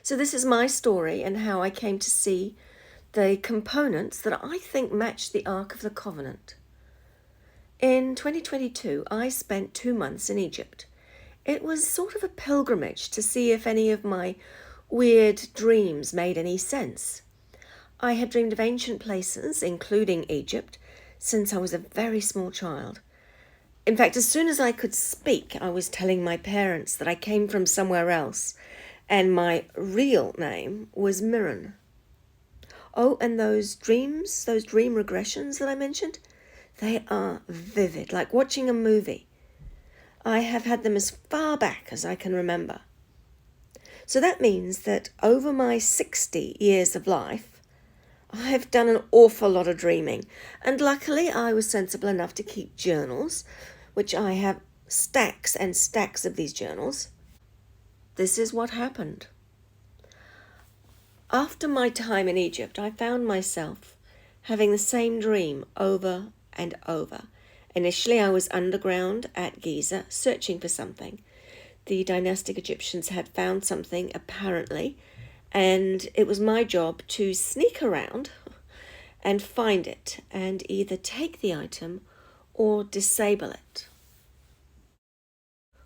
So this is my story and how I came to see the components that I think match the Ark of the Covenant. In 2022, I spent 2 months in Egypt. It was sort of a pilgrimage to see if any of my weird dreams made any sense. I had dreamed of ancient places, including Egypt, since I was a very small child. In fact, as soon as I could speak, I was telling my parents that I came from somewhere else, and my real name was Mirren. Oh, and those dream regressions that I mentioned, they are vivid, like watching a movie. I have had them as far back as I can remember. So that means that over my 60 years of life, I have done an awful lot of dreaming. And luckily, I was sensible enough to keep journals, which I have stacks and stacks of these journals. This is what happened. After my time in Egypt, I found myself having the same dream over and over. Initially, I was underground at Giza, searching for something. The dynastic Egyptians had found something, apparently, and it was my job to sneak around and find it, and either take the item or disable it.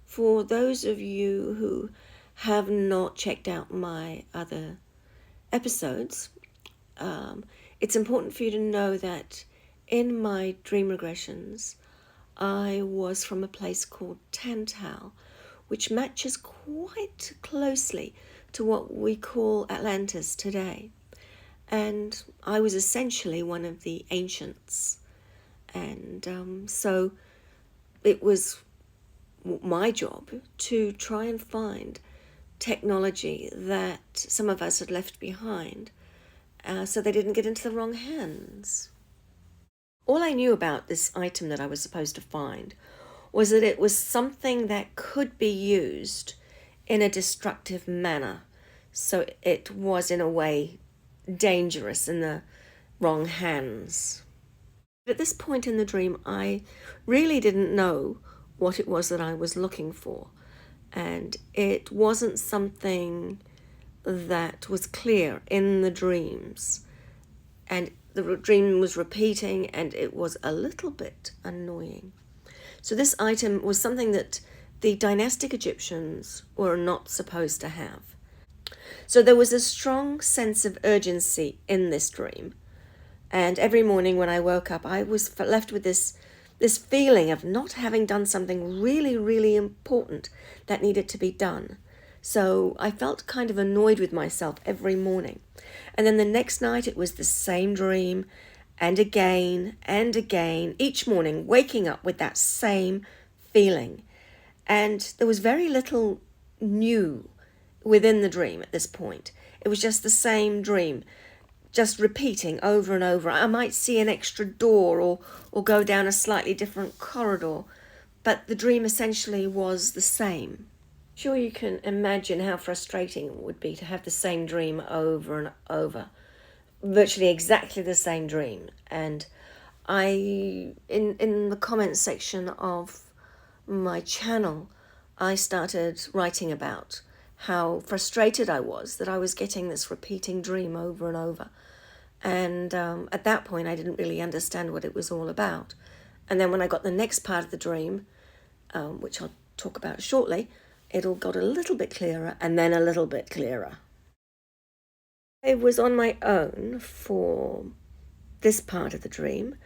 For those of you who have not checked out my other episodes, it's important for you to know that in my dream regressions, I was from a place called Tantal, which matches quite closely to what we call Atlantis today. And I was essentially one of the ancients. And so it was my job to try and find technology that some of us had left behind, so they didn't get into the wrong hands. All I knew about this item that I was supposed to find was that it was something that could be used in a destructive manner. So it was, in a way, dangerous in the wrong hands. At this point in the dream, I really didn't know what it was that I was looking for. And it wasn't something that was clear in the dreams. And the dream was repeating, and it was a little bit annoying. So this item was something that the dynastic Egyptians were not supposed to have. So there was a strong sense of urgency in this dream. And every morning when I woke up, I was left with this feeling of not having done something really, really important that needed to be done. So I felt kind of annoyed with myself every morning. And then the next night it was the same dream, and again, each morning waking up with that same feeling. And there was very little new within the dream at this point. It was just the same dream, just repeating over and over. I might see an extra door or go down a slightly different corridor, but the dream essentially was the same. Sure, you can imagine how frustrating it would be to have the same dream over and over, virtually exactly the same dream. And in the comments section of my channel, I started writing about how frustrated I was that I was getting this repeating dream over and over. And at that point, I didn't really understand what it was all about. And then when I got the next part of the dream, which I'll talk about shortly, it all got a little bit clearer and then a little bit clearer. I was on my own for this part of the dream.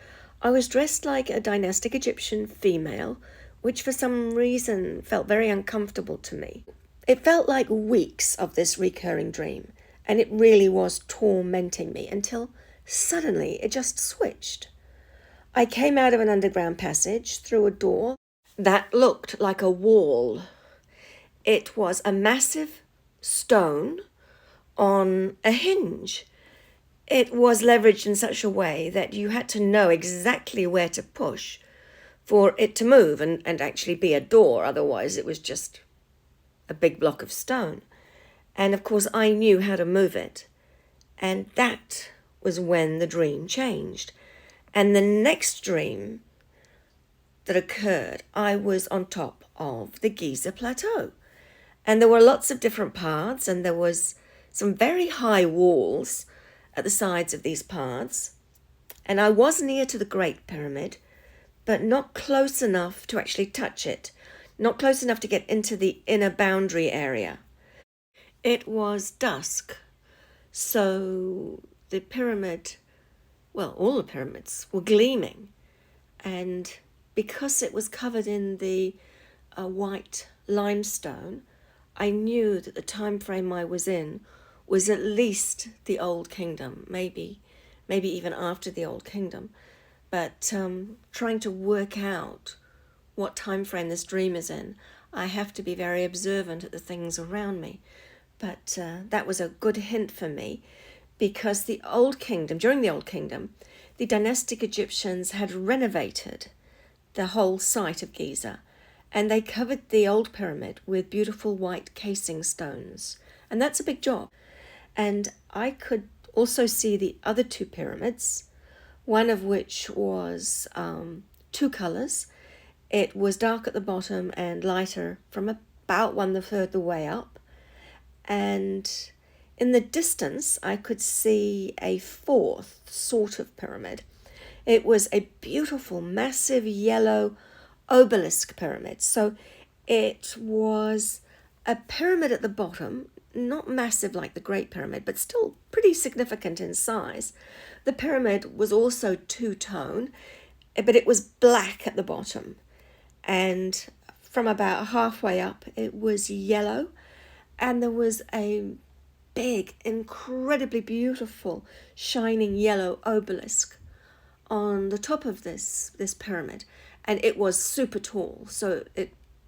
I was dressed like a dynastic Egyptian female, which for some reason felt very uncomfortable to me. It felt like weeks of this recurring dream, and it really was tormenting me until suddenly it just switched. I came out of an underground passage through a door that looked like a wall. It was a massive stone on a hinge. It was leveraged in such a way that you had to know exactly where to push for it to move and actually be a door. Otherwise, it was just a big block of stone. And of course, I knew how to move it. And that was when the dream changed. And the next dream that occurred, I was on top of the Giza plateau. And there were lots of different paths, and there was some very high walls at the sides of these paths. And I was near to the Great Pyramid, but not close enough to actually touch it, not close enough to get into the inner boundary area. It was dusk, so the pyramid, well, all the pyramids were gleaming. And because it was covered in the white limestone, I knew that the time frame I was in was at least the Old Kingdom, maybe even after the Old Kingdom. But trying to work out what time frame this dream is in, I have to be very observant at the things around me. But that was a good hint for me, because the Old Kingdom, during the Old Kingdom, the dynastic Egyptians had renovated the whole site of Giza, and they covered the old pyramid with beautiful white casing stones. And that's a big job. And I could also see the other two pyramids, one of which was two colors. It was dark at the bottom and lighter from about 1/3 the way up. And in the distance, I could see a fourth sort of pyramid. It was a beautiful, massive yellow obelisk pyramid. So it was a pyramid at the bottom, not massive like the Great Pyramid, but still pretty significant in size. The pyramid was also two-tone, but it was black at the bottom. And from about halfway up, it was yellow. And there was a big, incredibly beautiful, shining yellow obelisk on the top of this pyramid. And it was super tall, so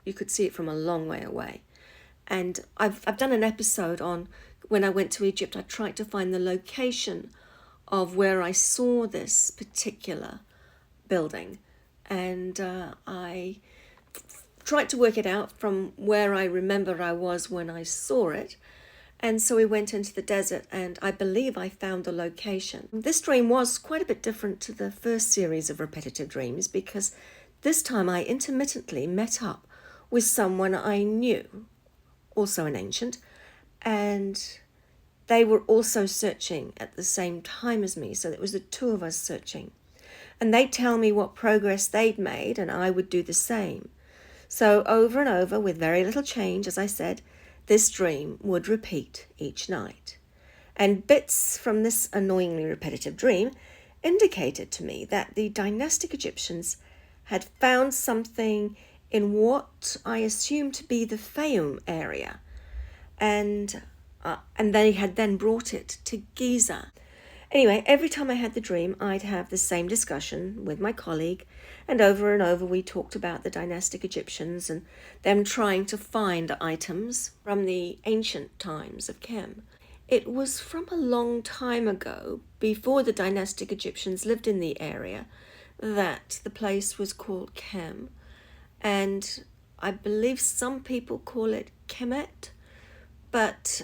you could see it from a long way away. And I've done an episode on when I went to Egypt. I tried to find the location of where I saw this particular building. And I tried to work it out from where I remember I was when I saw it. And so we went into the desert, and I believe I found the location. This dream was quite a bit different to the first series of repetitive dreams, because this time I intermittently met up with someone I knew, also an ancient, and they were also searching at the same time as me. So it was the two of us searching. And they'd tell me what progress they'd made, and I would do the same. So over and over, with very little change, as I said, this dream would repeat each night. And bits from this annoyingly repetitive dream indicated to me that the dynastic Egyptians had found something in what I assumed to be the Fayum area, and they had then brought it to Giza. Anyway, every time I had the dream, I'd have the same discussion with my colleague, and over we talked about the dynastic Egyptians and them trying to find items from the ancient times of Kem. It was from a long time ago, before the dynastic Egyptians lived in the area, that the place was called Kem. And I believe some people call it Kemet, but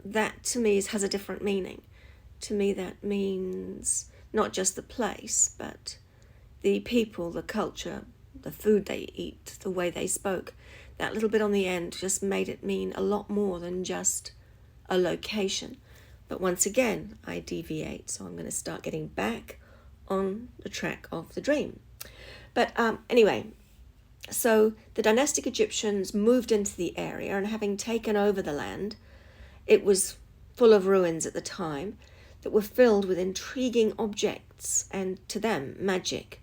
that to me has a different meaning. To me, that means not just the place, but the people, the culture, the food they eat, the way they spoke. That little bit on the end just made it mean a lot more than just a location. But once again, I deviate, so I'm going to start getting back on the track of the dream. But anyway, so the dynastic Egyptians moved into the area, and having taken over the land, it was full of ruins at the time that were filled with intriguing objects and, to them, magic.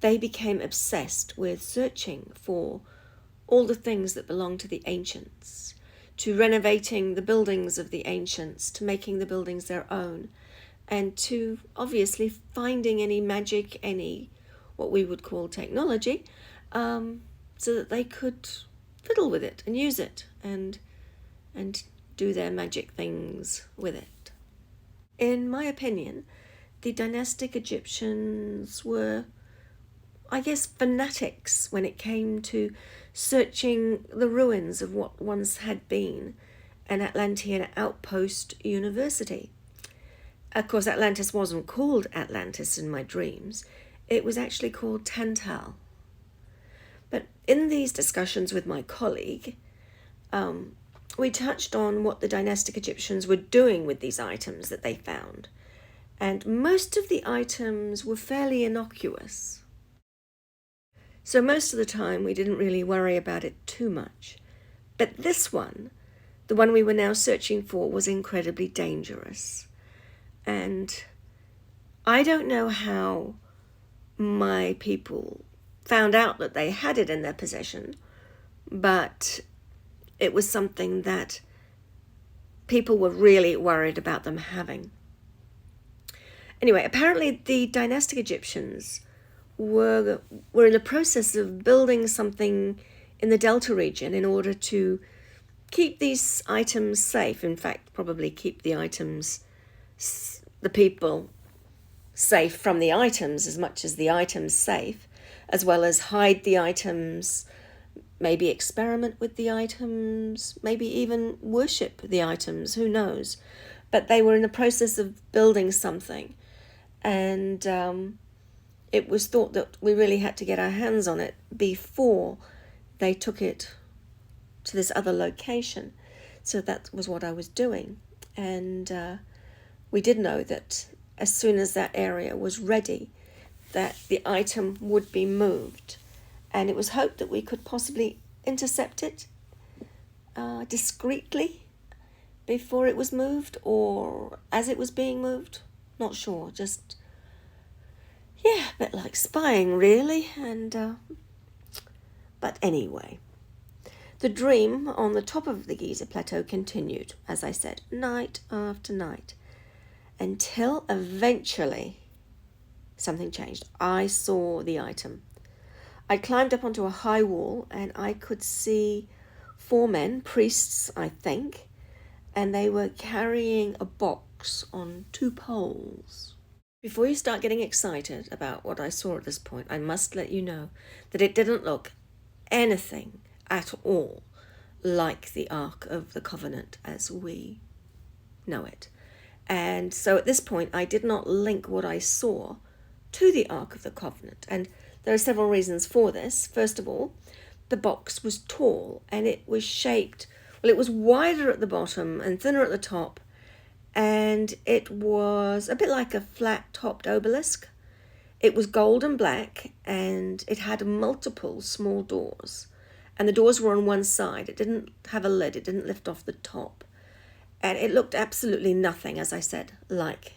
They became obsessed with searching for all the things that belonged to the ancients, to renovating the buildings of the ancients, to making the buildings their own, and to obviously finding any magic, any what we would call technology, so that they could fiddle with it and use it and do their magic things with it. In my opinion, the dynastic Egyptians were, I guess, fanatics when it came to searching the ruins of what once had been an Atlantean outpost university. Of course, Atlantis wasn't called Atlantis in my dreams. It was actually called Tantal. But in these discussions with my colleague, we touched on what the dynastic Egyptians were doing with these items that they found. And most of the items were fairly innocuous. So most of the time we didn't really worry about it too much. But this one, the one we were now searching for, was incredibly dangerous. And I don't know how my people found out that they had it in their possession, but it was something that people were really worried about them having. Anyway, apparently the dynastic Egyptians were in the process of building something in the Delta region in order to keep these items safe. In fact, probably keep the people safe from the items as much as the items safe, as well as hide the items, maybe experiment with the items, maybe even worship the items, who knows. But they were in the process of building something, and it was thought that we really had to get our hands on it before they took it to this other location. So that was what I was doing. And we did know that as soon as that area was ready, that the item would be moved. And it was hoped that we could possibly intercept it discreetly before it was moved, or as it was being moved. Not sure, just, a bit like spying, really. And but anyway, the dream on the top of the Giza plateau continued, as I said, night after night, until eventually something changed. I saw the item. I climbed up onto a high wall and I could see 4 men, priests, I think, and they were carrying a box on 2 poles. Before you start getting excited about what I saw at this point, I must let you know that it didn't look anything at all like the Ark of the Covenant as we know it. And so at this point, I did not link what I saw to the Ark of the Covenant. And there are several reasons for this. First of all, the box was tall and it was shaped, it was wider at the bottom and thinner at the top. And it was a bit like a flat-topped obelisk. It was gold and black, and it had multiple small doors. And the doors were on one side. It didn't have a lid. It didn't lift off the top. And it looked absolutely nothing, as I said, like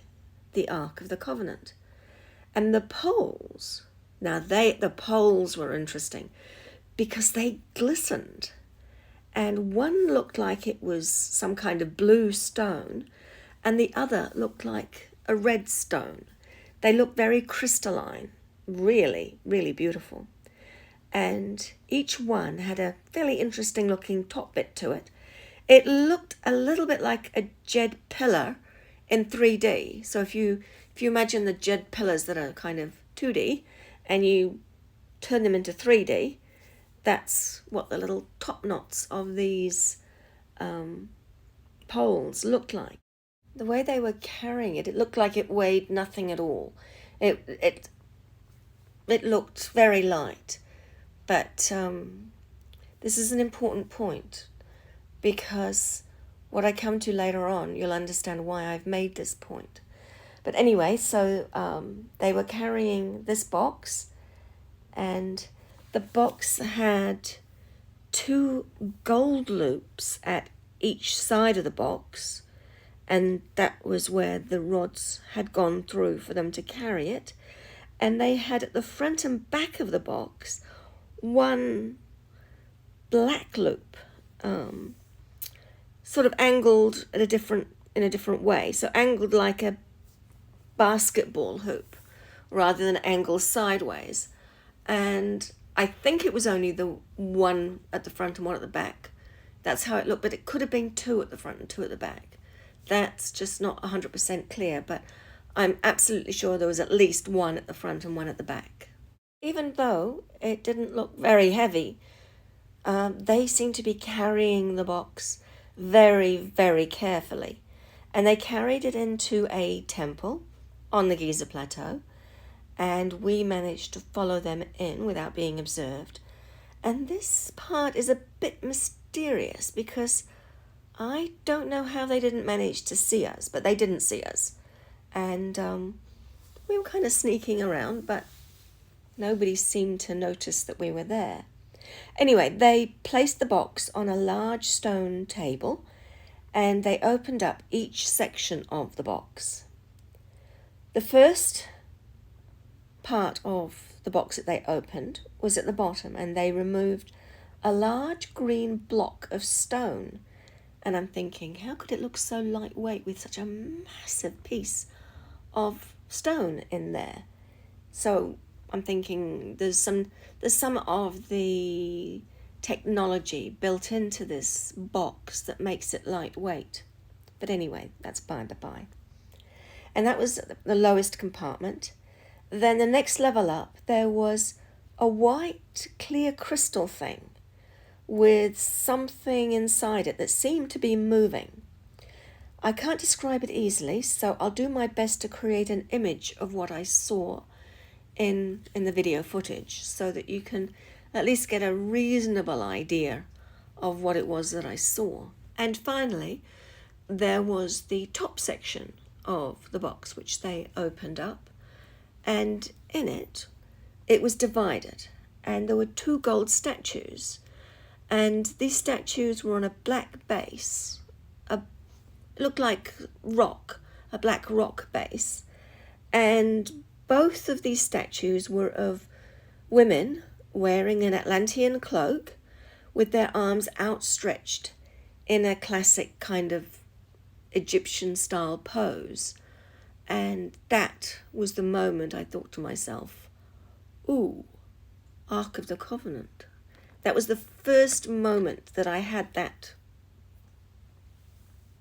the Ark of the Covenant. And the poles, the poles were interesting because they glistened. And one looked like it was some kind of blue stone, and the other looked like a red stone. They looked very crystalline, really, really beautiful. And each one had a fairly interesting looking top bit to it. It looked a little bit like a jed pillar in 3D. So if you imagine the jed pillars that are kind of 2D and you turn them into 3D, that's what the little top knots of these poles looked like. The way they were carrying it, it looked like it weighed nothing at all. It looked very light. But this is an important point, because what I come to later on, you'll understand why I've made this point. But anyway, so they were carrying this box, and the box had 2 gold loops at each side of the box, and that was where the rods had gone through for them to carry it. And they had at the front and back of the box 1 black loop, sort of angled in a different way. So angled like a basketball hoop rather than angled sideways. And I think it was only the 1 at the front and 1 at the back. That's how it looked, but it could have been 2 at the front and 2 at the back. That's just not 100% clear, but I'm absolutely sure there was at least 1 at the front and 1 at the back. Even though it didn't look very heavy, they seemed to be carrying the box very, very carefully. And they carried it into a temple on the Giza plateau, and we managed to follow them in without being observed. And this part is a bit mysterious because I don't know how they didn't manage to see us, but they didn't see us. And we were kind of sneaking around, but nobody seemed to notice that we were there. Anyway, they placed the box on a large stone table and they opened up each section of the box. The first part of the box that they opened was at the bottom, and they removed a large green block of stone. And I'm thinking, how could it look so lightweight with such a massive piece of stone in there? So I'm thinking there's some of the technology built into this box that makes it lightweight. But anyway, that's by the by. And that was the lowest compartment. Then the next level up, there was a white clear crystal thing with something inside it that seemed to be moving. I can't describe it easily, so I'll do my best to create an image of what I saw in the video footage so that you can at least get a reasonable idea of what it was that I saw. And finally, there was the top section of the box, which they opened up, and in it was divided, and there were 2 gold statues, and these statues were on a black base. It looked like rock, a black rock base, and both of these statues were of women wearing an Atlantean cloak with their arms outstretched in a classic kind of Egyptian-style pose. And that was the moment I thought to myself, ooh, Ark of the Covenant. That was the first moment that I had that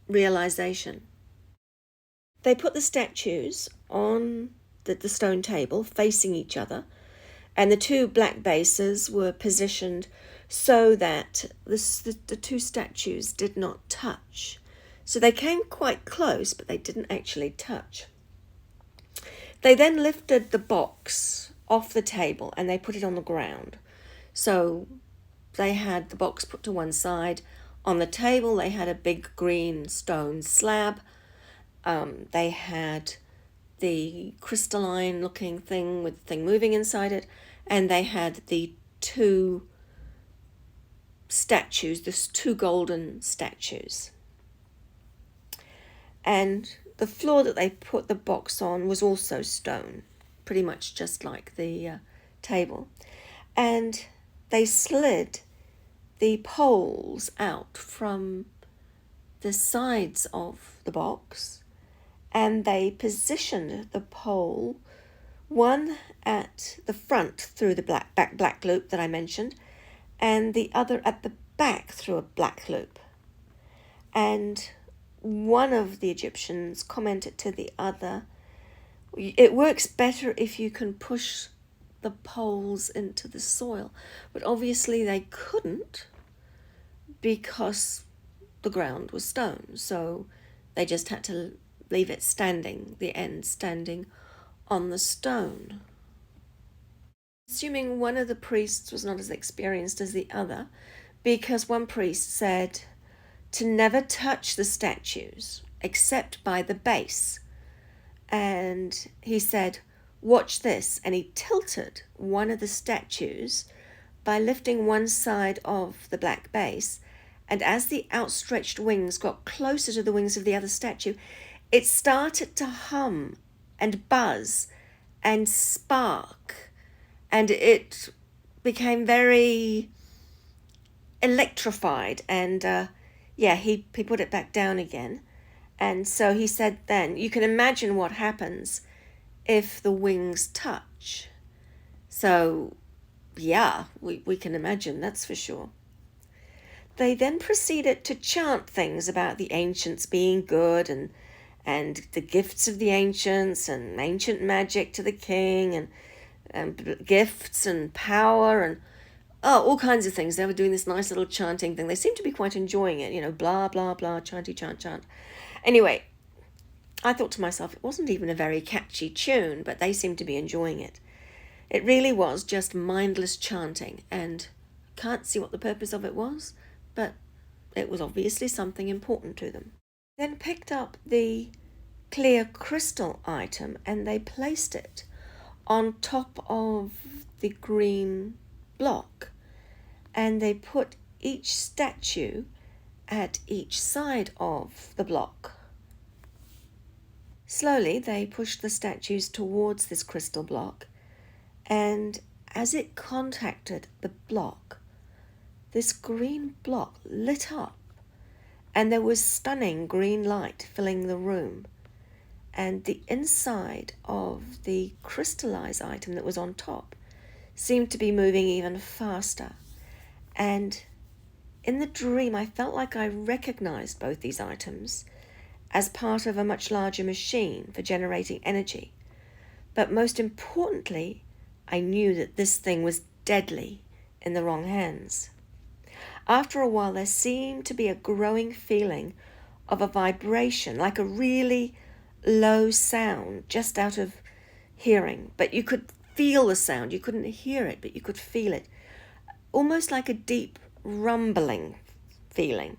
realization. They put the statues on the stone table facing each other, and the 2 black bases were positioned so that the 2 statues did not touch. So they came quite close, but they didn't actually touch. They then lifted the box off the table and they put it on the ground. So they had the box put to one side. On the table, they had a big green stone slab. They had the crystalline looking thing with the thing moving inside it. And they had the 2 statues, the 2 golden statues. And the floor that they put the box on was also stone, pretty much just like the table. And they slid the poles out from the sides of the box, and they positioned the pole, one at the front through the black loop that I mentioned, and the other at the back through a black loop. And one of the Egyptians commented to the other, it works better if you can push the poles into the soil. But obviously they couldn't because the ground was stone. So they just had to leave it standing, the end standing on the stone. Assuming one of the priests was not as experienced as the other, because one priest said to never touch the statues except by the base. And he said, watch this. And he tilted one of the statues by lifting one side of the black base. And as the outstretched wings got closer to the wings of the other statue, it started to hum and buzz and spark. And it became very electrified. And he put it back down again. And so he said then, you can imagine what happens if the wings touch. So, yeah, we can imagine, that's for sure. They then proceeded to chant things about the ancients being good and the gifts of the ancients and ancient magic to the king and gifts and power and all kinds of things. They were doing this nice little chanting thing. They seemed to be quite enjoying it, blah, blah, blah, chanty, chant, chant. Anyway, I thought to myself, it wasn't even a very catchy tune, but they seemed to be enjoying it. It really was just mindless chanting, and can't see what the purpose of it was, but it was obviously something important to them. Then picked up the clear crystal item and they placed it on top of the green block, and they put each statue at each side of the block. Slowly they pushed the statues towards this crystal block, and as it contacted the block, this green block lit up, and there was stunning green light filling the room, and the inside of the crystallized item that was on top seemed to be moving even faster. And in the dream, I felt like I recognized both these items as part of a much larger machine for generating energy. But most importantly, I knew that this thing was deadly in the wrong hands. After a while, there seemed to be a growing feeling of a vibration, like a really low sound just out of hearing. But you could feel the sound. You couldn't hear it, but you could feel it. Almost like a deep rumbling feeling.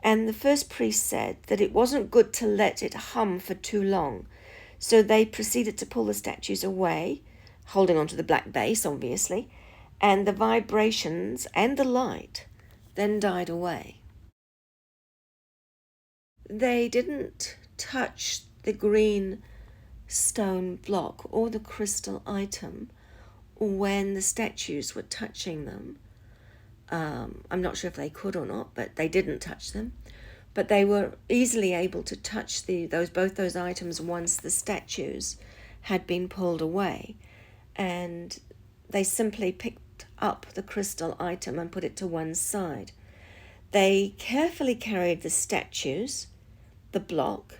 And the first priest said that it wasn't good to let it hum for too long. So they proceeded to pull the statues away, holding onto the black base, obviously, and the vibrations and the light then died away. They didn't touch the green stone block or the crystal item when the statues were touching them. I'm not sure if they could or not, but they didn't touch them. But they were easily able to touch both those items once the statues had been pulled away. And they simply picked up the crystal item and put it to one side. They carefully carried the statues, the block,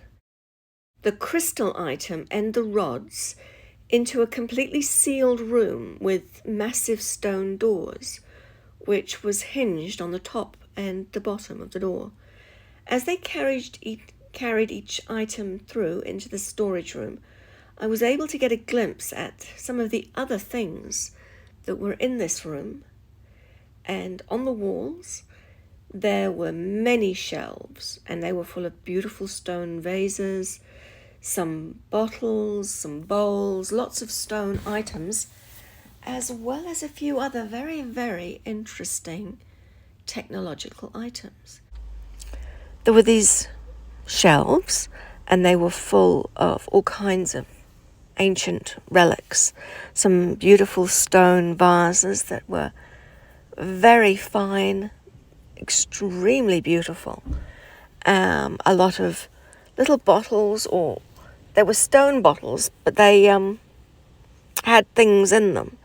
the crystal item, and the rods into a completely sealed room with massive stone doors, which was hinged on the top and the bottom of the door. As they carried each item through into the storage room, I was able to get a glimpse at some of the other things that were in this room. And on the walls, there were many shelves, and they were full of beautiful stone vases, some bottles, some bowls, lots of stone items, as well as a few other very, very interesting technological items. There were these shelves, and they were full of all kinds of ancient relics, some beautiful stone vases that were very fine, extremely beautiful. A lot of little bottles, or there were stone bottles, but they had things in them.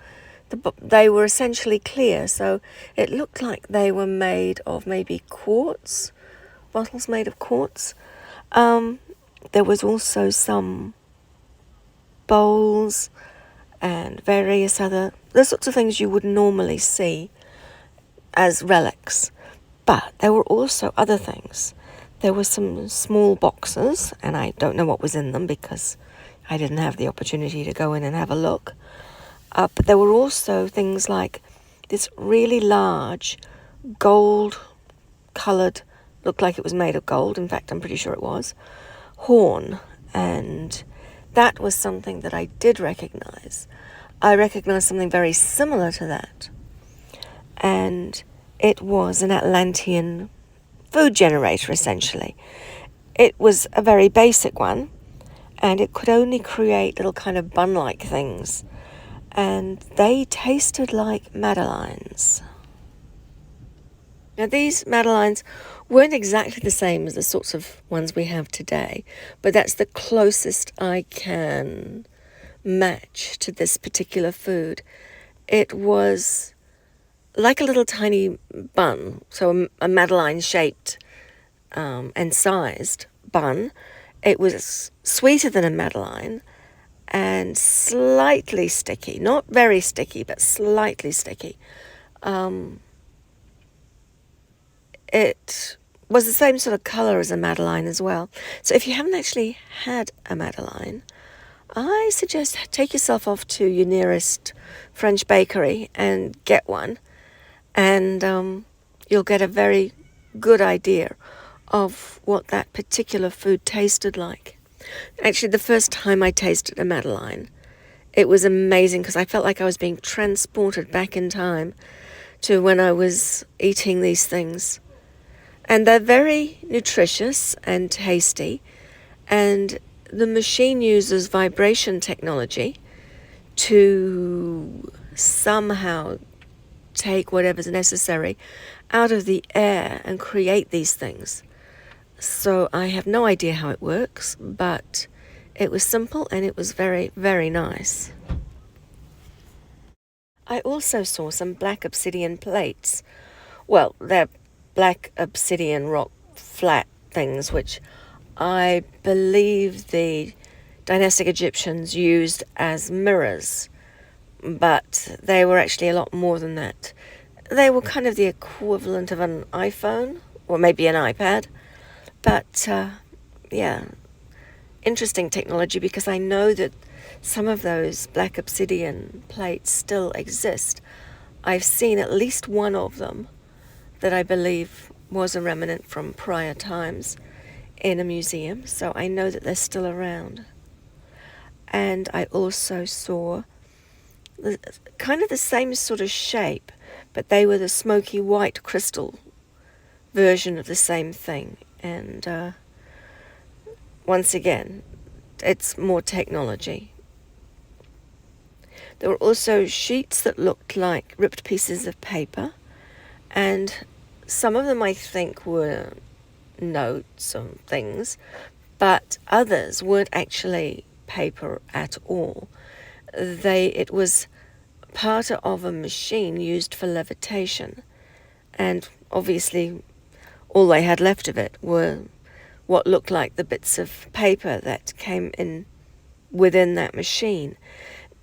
They were essentially clear, so it looked like they were made of maybe quartz, bottles made of quartz. There was also some bowls and various the sorts of things you would normally see as relics. But there were also other things. There were some small boxes, and I don't know what was in them because I didn't have the opportunity to go in and have a look. But there were also things like this really large gold-coloured, looked like it was made of gold, in fact I'm pretty sure it was, horn, and that was something that I did recognise. I recognised something very similar to that, and it was an Atlantean food generator, essentially. It was a very basic one, and it could only create little kind of bun-like things, and they tasted like madeleines. Now, these madeleines weren't exactly the same as the sorts of ones we have today, but that's the closest I can match to this particular food. It was like a little tiny bun, so a madeleine-shaped and sized bun. It was sweeter than a madeleine and slightly sticky. Not very sticky, but slightly sticky. It was the same sort of colour as a madeleine as well. So if you haven't actually had a madeleine, I suggest take yourself off to your nearest French bakery and get one. And you'll get a very good idea of what that particular food tasted like. Actually, the first time I tasted a Madeleine, it was amazing because I felt like I was being transported back in time to when I was eating these things. And they're very nutritious and tasty, and the machine uses vibration technology to somehow take whatever's necessary out of the air and create these things. So I have no idea how it works, but it was simple and it was very, very nice. I also saw some black obsidian plates. Well, they're black obsidian rock flat things, which I believe the dynastic Egyptians used as mirrors, but they were actually a lot more than that. They were kind of the equivalent of an iPhone, or maybe an iPad, but yeah, interesting technology, because I know that some of those black obsidian plates still exist. I've seen at least one of them that I believe was a remnant from prior times in a museum, so I know that they're still around. And I also saw kind of the same sort of shape, but they were the smoky white crystal version of the same thing. And once again, it's more technology. There were also sheets that looked like ripped pieces of paper, and some of them I think were notes or things, but others weren't actually paper at all. It was part of a machine used for levitation, and obviously all they had left of it were what looked like the bits of paper that came in within that machine.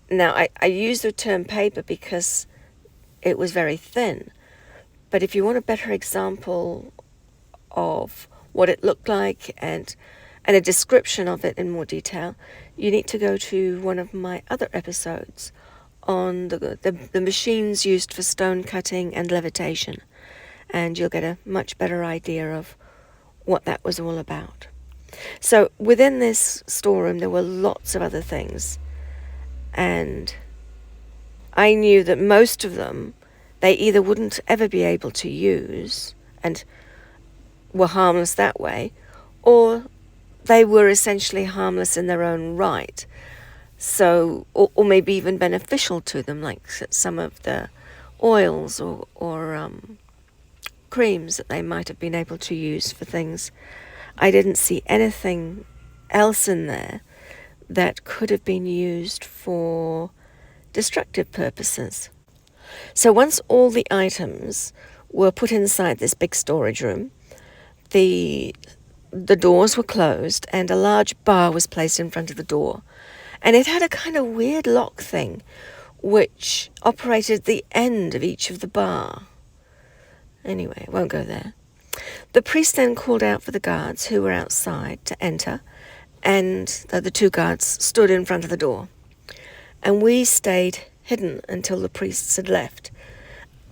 Now, I use the term paper because it was very thin, but if you want a better example of what it looked like and a description of it in more detail, you need to go to one of my other episodes on the machines used for stone cutting and levitation, and you'll get a much better idea of what that was all about. So within this storeroom there were lots of other things, and I knew that most of them they either wouldn't ever be able to use and were harmless that way, or they were essentially harmless in their own right. So, or maybe even beneficial to them, like some of the oils or creams that they might have been able to use for things. I didn't see anything else in there that could have been used for destructive purposes. So once all the items were put inside this big storage room, the doors were closed and a large bar was placed in front of the door. And it had a kind of weird lock thing which operated the end of each of the bar. Anyway, I won't go there. The priest then called out for the guards who were outside to enter, and the two guards stood in front of the door. And we stayed hidden until the priests had left.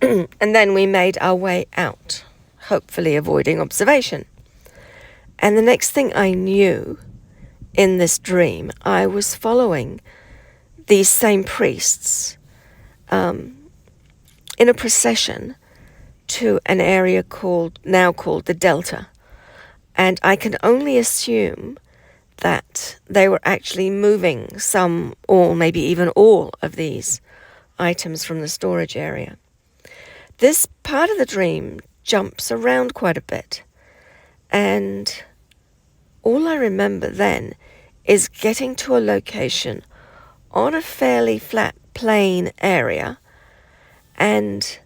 And then we made our way out, hopefully avoiding observation. And the next thing I knew in this dream, I was following these same priests in a procession to an area now called the Delta. And I can only assume that they were actually moving some or maybe even all of these items from the storage area. This part of the dream jumps around quite a bit, and all I remember then is getting to a location on a fairly flat plain area, and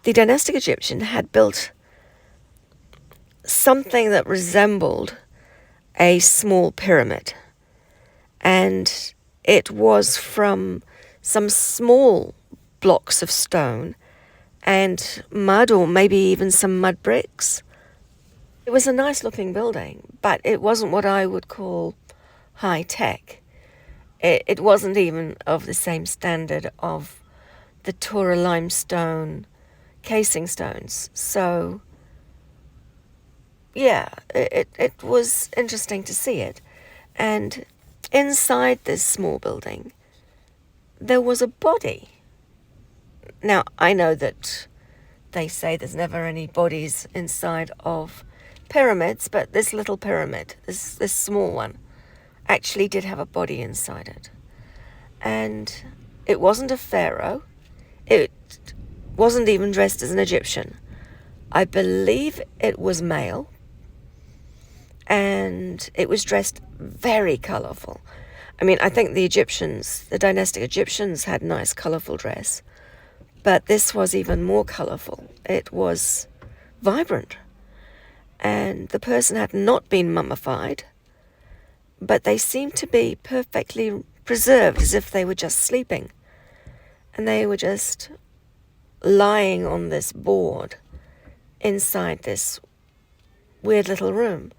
the dynastic Egyptian had built something that resembled a small pyramid, and it was from some small blocks of stone and mud, or maybe even some mud bricks. It was a nice looking building, but it wasn't what I would call high tech. It wasn't even of the same standard of the Tura limestone casing stones. So yeah, it was interesting to see it. And inside this small building, there was a body. Now, I know that they say there's never any bodies inside of pyramids, but this little pyramid, this small one, actually did have a body inside it. And it wasn't a pharaoh. It wasn't even dressed as an Egyptian. I believe it was male, and it was dressed very colourful. I mean, I think the Egyptians, the dynastic Egyptians, had nice colourful dress, but this was even more colourful. It was vibrant, and the person had not been mummified, but they seemed to be perfectly preserved, as if they were just sleeping, and they were just lying on this board inside this weird little room.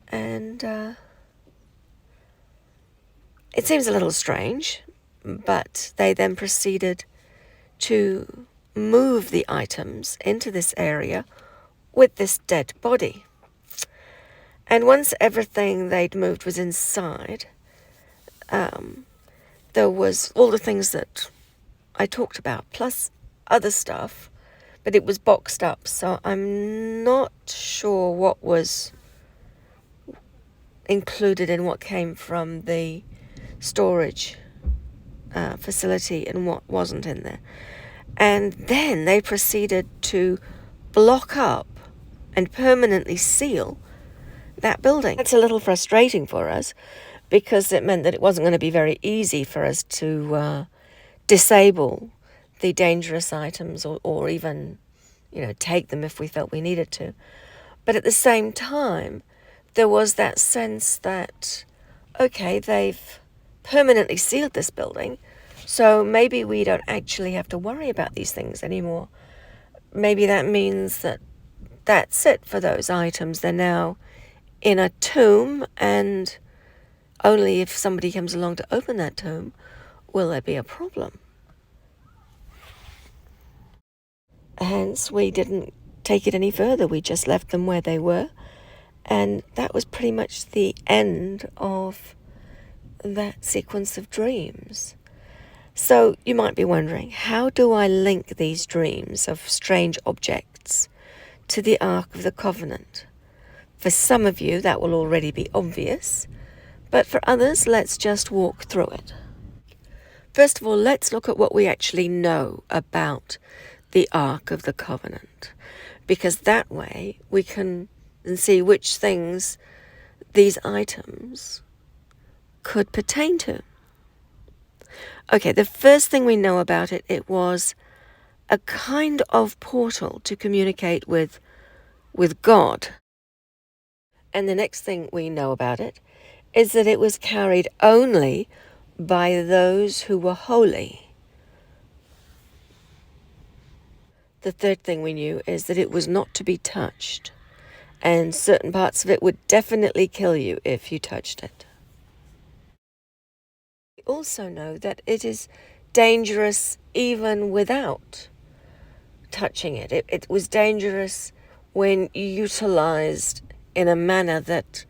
And it seems a little strange, but they then proceeded to move the items into this area with this dead body. And once everything they'd moved was inside, there was all the things that I talked about, plus other stuff, but it was boxed up, so I'm not sure what was included in what came from the storage facility and what wasn't in there. And then they proceeded to block up and permanently seal that building. It's a little frustrating for us because it meant that it wasn't going to be very easy for us to disable the dangerous items or even, take them if we felt we needed to. But at the same time, there was that sense that, okay, they've permanently sealed this building, so maybe we don't actually have to worry about these things anymore. Maybe that means that that's it for those items. They're now in a tomb, and only if somebody comes along to open that tomb will there be a problem. Hence, we didn't take it any further. We just left them where they were. And that was pretty much the end of that sequence of dreams. So you might be wondering, how do I link these dreams of strange objects to the Ark of the Covenant? For some of you, that will already be obvious. But for others, let's just walk through it. First of all, let's look at what we actually know about the Ark of the Covenant, because that way we can see which things these items could pertain to. Okay, the first thing we know about it, it was a kind of portal to communicate with God. And the next thing we know about it is that it was carried only by those who were holy. The third thing we knew is that it was not to be touched, and certain parts of it would definitely kill you if you touched it. We also know that it is dangerous even without touching it. It was dangerous when utilized in a manner that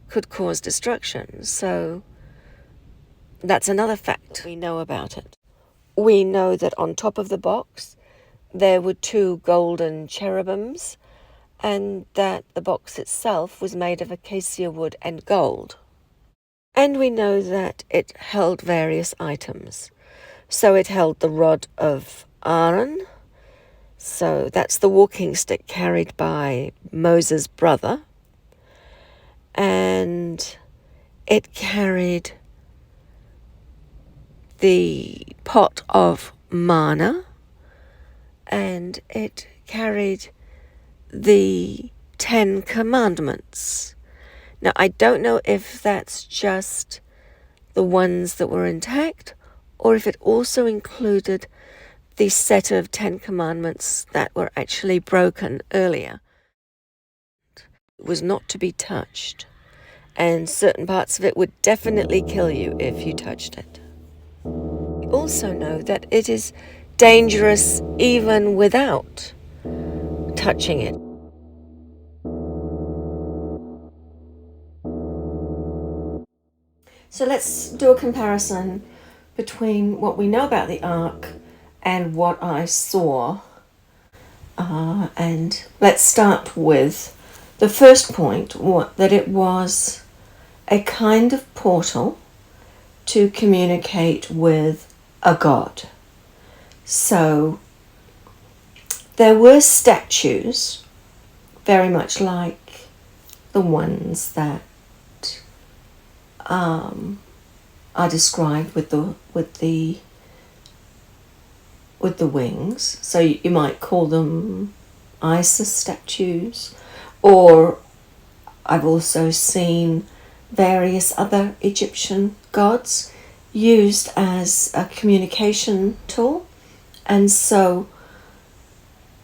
could cause destruction. So that's another fact we know about it. We know that on top of the box there were 2 golden cherubims, and that the box itself was made of acacia wood and gold. And we know that it held various items. So it held the rod of Aaron, so that's the walking stick carried by Moses' brother, and it carried the pot of manna, and it carried the 10 Commandments. Now, I don't know if that's just the ones that were intact, or if it also included the set of 10 Commandments that were actually broken earlier. It was not to be touched, and certain parts of it would definitely kill you if you touched it. We also know that it is dangerous even without touching it. So let's do a comparison between what we know about the ark and what I saw. And let's start with the first point, that it was a kind of portal to communicate with a god. So there were statues, very much like the ones that are described with the wings. So you might call them Isis statues, or I've also seen various other Egyptian gods used as a communication tool. And so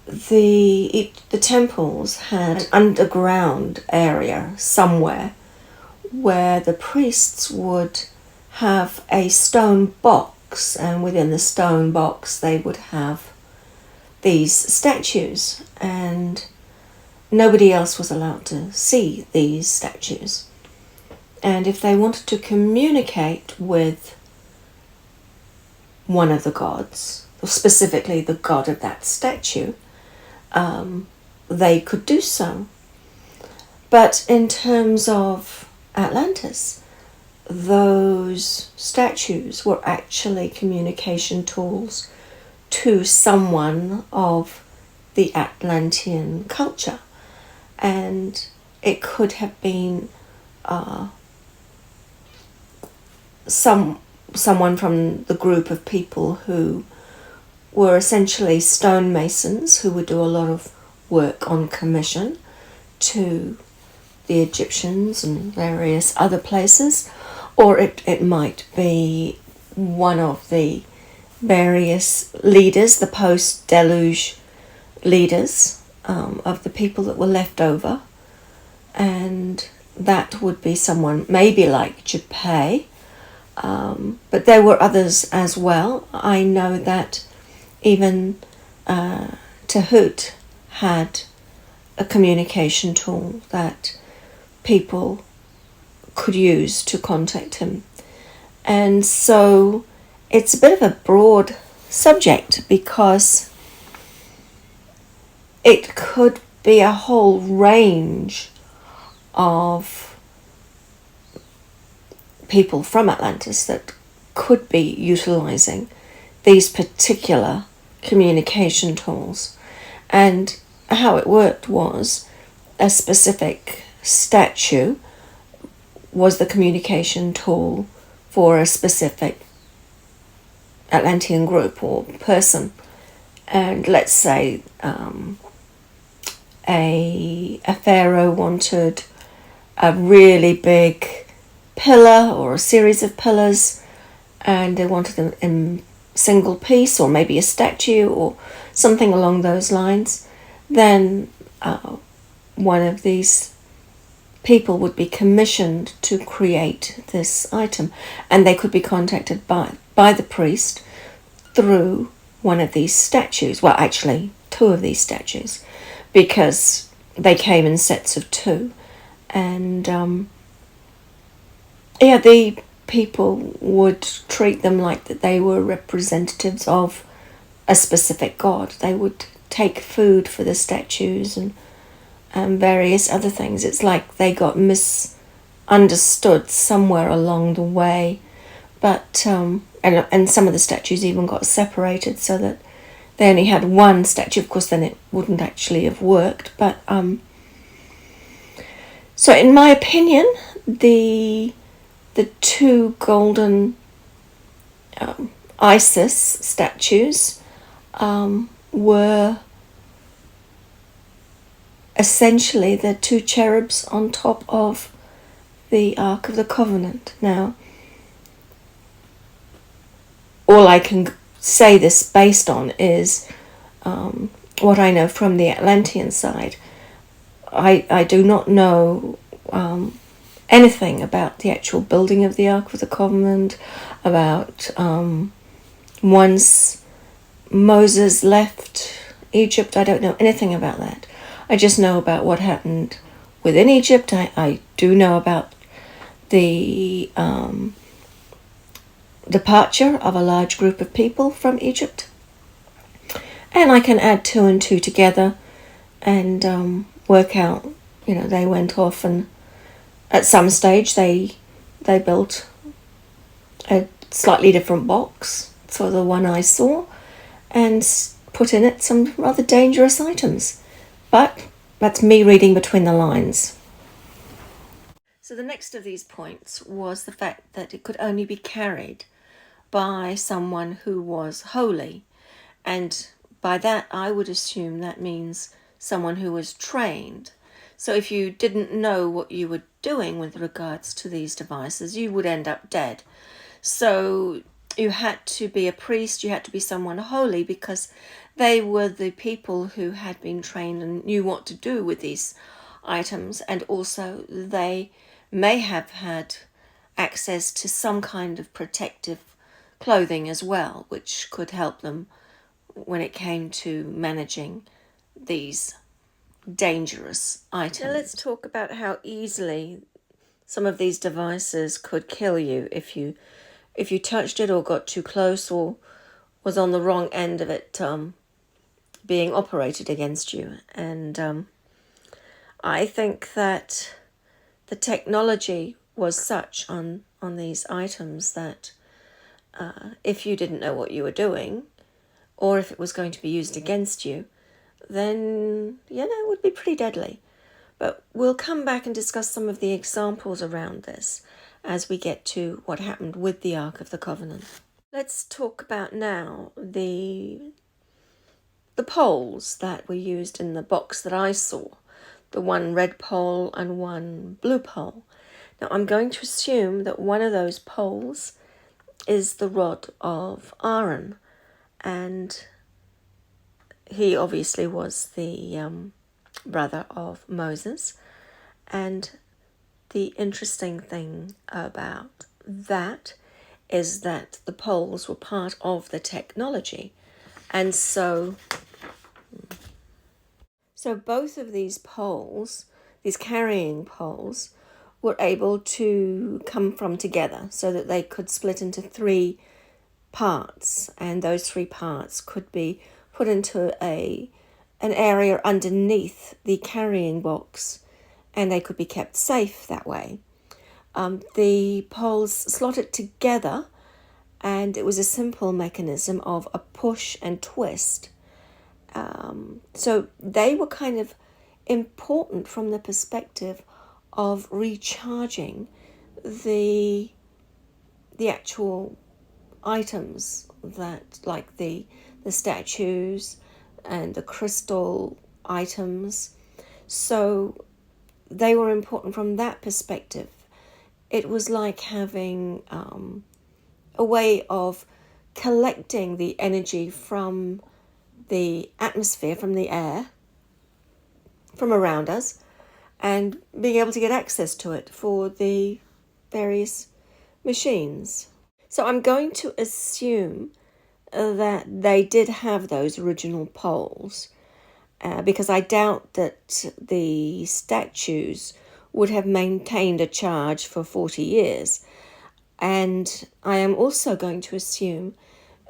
the temples had an underground area somewhere where the priests would have a stone box, and within the stone box they would have these statues, and nobody else was allowed to see these statues. And if they wanted to communicate with one of the gods, specifically the god of that statue, they could do so. But in terms of Atlantis, those statues were actually communication tools to someone of the Atlantean culture. And it could have been someone from the group of people who were essentially stonemasons who would do a lot of work on commission to the Egyptians and various other places, or it might be one of the various leaders, the post-deluge leaders of the people that were left over, and that would be someone maybe like Japan, but there were others as well. I know that even Tahut had a communication tool that people could use to contact him. And so it's a bit of a broad subject, because it could be a whole range of people from Atlantis that could be utilizing these particular communication tools. And how it worked was a specific statue was the communication tool for a specific Atlantean group or person. And let's say a pharaoh wanted a really big pillar or a series of pillars, and they wanted them in single piece, or maybe a statue or something along those lines. Then one of these people would be commissioned to create this item, and they could be contacted by the priest through one of these statues. Well, actually, two of these statues, because they came in sets of two. And the people would treat them like that they were representatives of a specific god. They would take food for the statues and various other things. It's like they got misunderstood somewhere along the way. But and some of the statues even got separated so that they only had one statue. Of course, then it wouldn't actually have worked. But so in my opinion, the two golden Isis statues were essentially the two cherubs on top of the Ark of the Covenant. Now, all I can say this based on is what I know from the Atlantean side. I do not know anything about the actual building of the Ark of the Covenant, about once Moses left Egypt. I don't know anything about that. I just know about what happened within Egypt. I do know about the departure of a large group of people from Egypt. And I can add 2 and 2 together and work out, they went off, and at some stage they built a slightly different box for the one I saw and put in it some rather dangerous items. But that's me reading between the lines. So the next of these points was the fact that it could only be carried by someone who was holy. And by that, I would assume that means someone who was trained. So if you didn't know what you were doing with regards to these devices, you would end up dead. So you had to be a priest, you had to be someone holy, because they were the people who had been trained and knew what to do with these items. And also they may have had access to some kind of protective clothing as well, which could help them when it came to managing these dangerous items. Now let's talk about how easily some of these devices could kill you if you touched it or got too close or was on the wrong end of it being operated against you. And I think that the technology was such on these items that if you didn't know what you were doing, or if it was going to be used against you, then, it would be pretty deadly. But we'll come back and discuss some of the examples around this as we get to what happened with the Ark of the Covenant. Let's talk about now the poles that were used in the box that I saw. The one red pole and one blue pole. Now I'm going to assume that one of those poles is the rod of Aaron, and he obviously was the brother of Moses. And the interesting thing about that is that the poles were part of the technology. And so both of these poles, these carrying poles, were able to come from together so that they could split into 3 parts, and those 3 parts could be put into an area underneath the carrying box, and they could be kept safe that way. The poles slotted together, and it was a simple mechanism of a push and twist. So they were kind of important from the perspective of recharging the actual items, that like the statues and the crystal items. So they were important from that perspective. It was like having a way of collecting the energy from the atmosphere, from the air, from around us, and being able to get access to it for the various machines. So I'm going to assume that they did have those original poles, because I doubt that the statues would have maintained a charge for 40 years. And I am also going to assume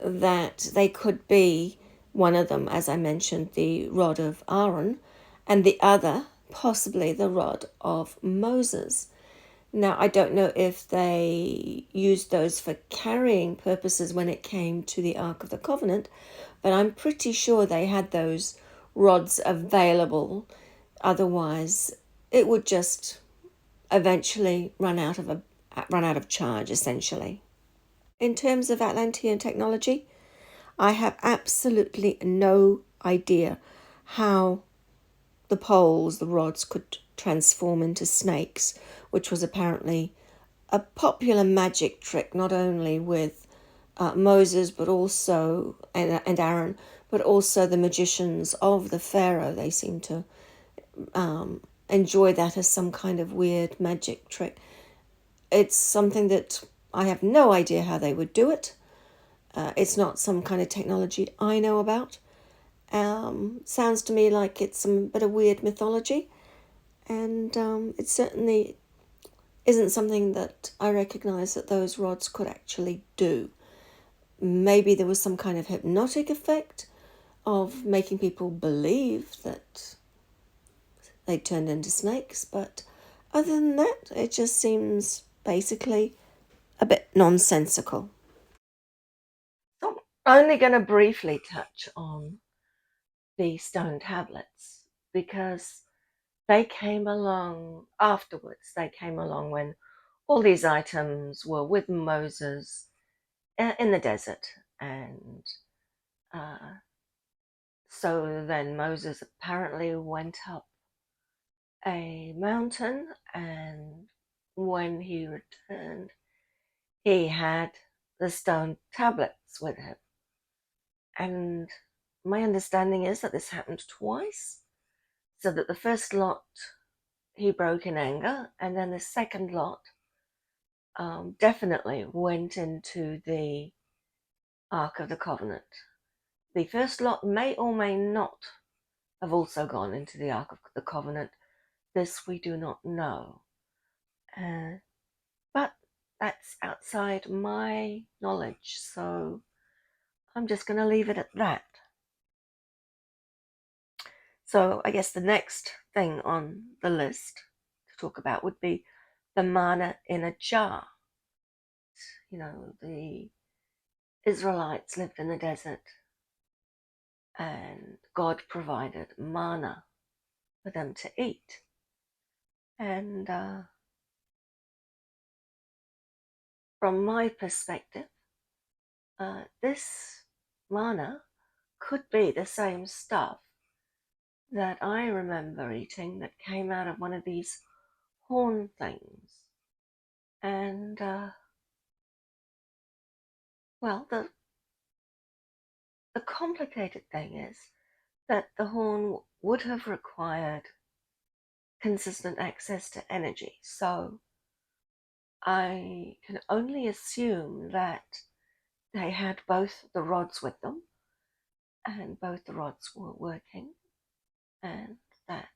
that they could be, one of them, as I mentioned, the rod of Aaron, and the other, possibly the rod of Moses. Now, I don't know if they used those for carrying purposes when it came to the Ark of the Covenant, but I'm pretty sure they had those rods available. Otherwise, it would just eventually run out of charge, essentially. In terms of Atlantean technology, I have absolutely no idea how the poles, the rods, could transform into snakes, which was apparently a popular magic trick, not only with Moses, but also, and Aaron, but also the magicians of the Pharaoh. They seem to enjoy that as some kind of weird magic trick. It's something that I have no idea how they would do it. It's not some kind of technology I know about. Sounds to me like it's some bit of weird mythology, and it certainly isn't something that I recognize that those rods could actually do. Maybe there was some kind of hypnotic effect of making people believe that they turned into snakes, but other than that, it just seems basically a bit nonsensical. So I'm only going to briefly touch on the stone tablets because they came along afterwards. They came along when all these items were with Moses in the desert. And so then Moses apparently went up a mountain, and when he returned, he had the stone tablets with him. And my understanding is that this happened twice. So that the first lot he broke in anger, and then the second lot definitely went into the Ark of the Covenant. The first lot may or may not have also gone into the Ark of the Covenant. This we do not know. But that's outside my knowledge, so I'm just going to leave it at that. So I guess the next thing on the list to talk about would be the manna in a jar. The Israelites lived in the desert, and God provided manna for them to eat. And from my perspective, this manna could be the same stuff that I remember eating that came out of one of these horn things. And, well, the complicated thing is that the horn would have required consistent access to energy. So I can only assume that they had both the rods with them and both the rods were working, and that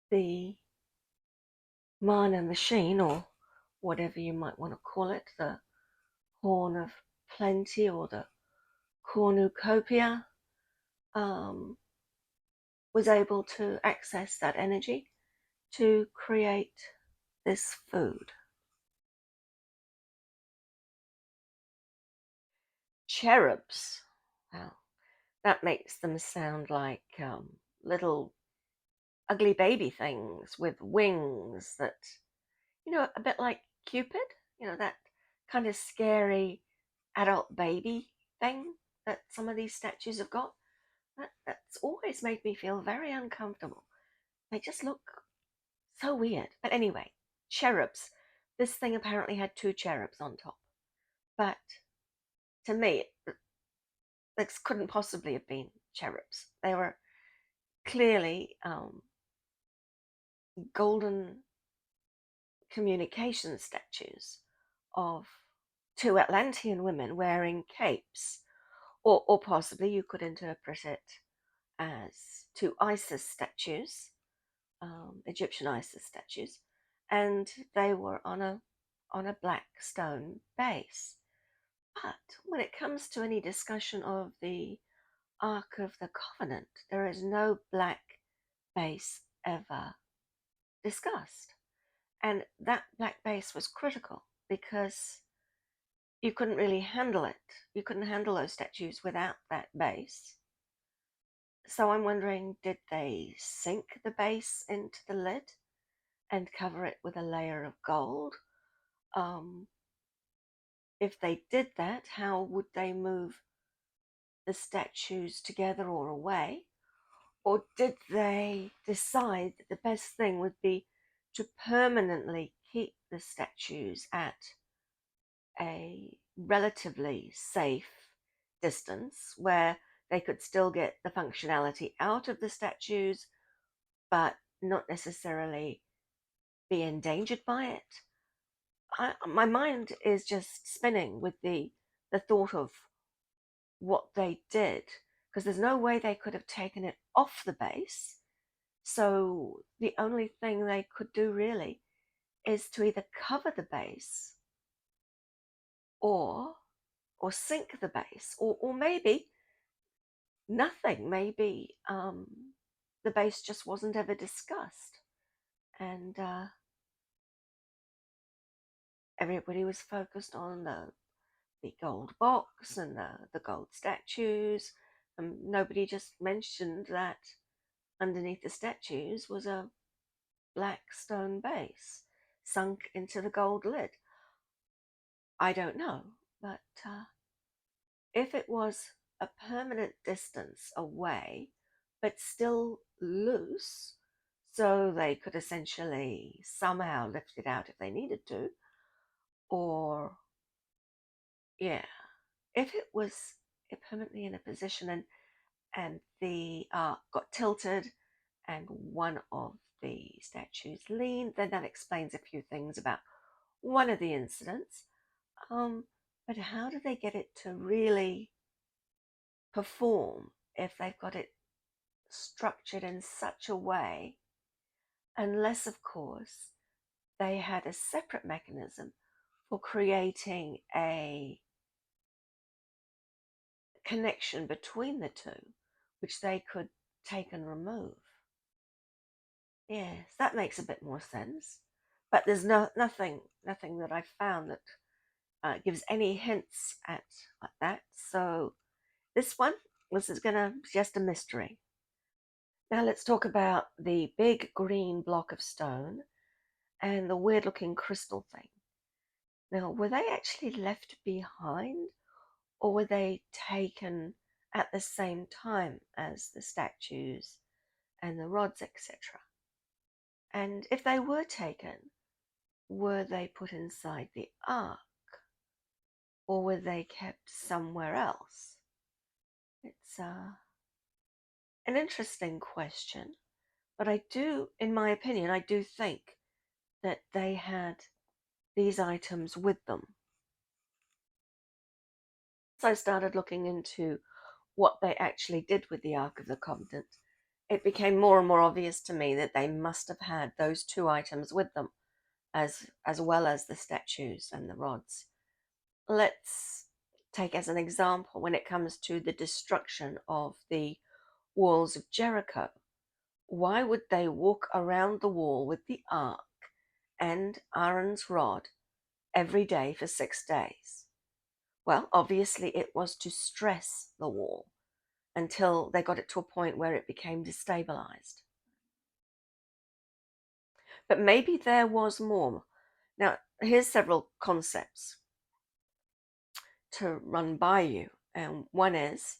the mana machine, or whatever you might want to call it, the horn of plenty or the cornucopia, was able to access that energy to create this food. Cherubs. Well, that makes them sound like little ugly baby things with wings that, a bit like Cupid, that kind of scary adult baby thing that some of these statues have got. That's always made me feel very uncomfortable. They just look so weird. But anyway, cherubs. This thing apparently had two cherubs on top. But to me, this couldn't possibly have been cherubs. They were clearly golden communication statues of two Atlantean women wearing capes. Or possibly you could interpret it as two Isis statues, Egyptian Isis statues, and they were on a black stone base. But when it comes to any discussion of the Ark of the Covenant, there is no black base ever discussed. And that black base was critical because you couldn't really handle it. You couldn't handle those statues without that base. So I'm wondering, did they sink the base into the lid and cover it with a layer of gold? If they did that, how would they move the statues together or away? Or did they decide that the best thing would be to permanently keep the statues at a relatively safe distance where they could still get the functionality out of the statues, but not necessarily be endangered by it? My mind is just spinning with the thought of what they did, because there's no way they could have taken it off the base. So the only thing they could do really is to either cover the base or sink the base, or maybe nothing. Maybe the base just wasn't ever discussed, and everybody was focused on the gold box and the gold statues, and nobody just mentioned that underneath the statues was a black stone base sunk into the gold lid. I don't know, but if it was a permanent distance away, but still loose, so they could essentially somehow lift it out if they needed to, or, yeah, if it was permanently in a position and the got tilted and one of the statues leaned, then that explains a few things about one of the incidents. But how do they get it to really perform if they've got it structured in such a way, unless, of course, they had a separate mechanism for creating a connection between the two, which they could take and remove. Yes, that makes a bit more sense. But there's nothing that I've found that gives any hints at that. So this is gonna just a mystery. Now let's talk about the big green block of stone and the weird looking crystal thing. Now, were they actually left behind, or were they taken at the same time as the statues and the rods, etc.? And if they were taken, were they put inside the ark, or were they kept somewhere else? It's an interesting question, but in my opinion, I do think that they had these items with them. So I started looking into what they actually did with the Ark of the Covenant. It became more and more obvious to me that they must have had those two items with them, as well as the statues and the rods. Let's take as an example when it comes to the destruction of the walls of Jericho. Why would they walk around the wall with the ark and Aaron's rod every day for 6 days? Well, obviously it was to stress the wall until they got it to a point where it became destabilized. But maybe there was more. Now, here's several concepts to run by you. And one is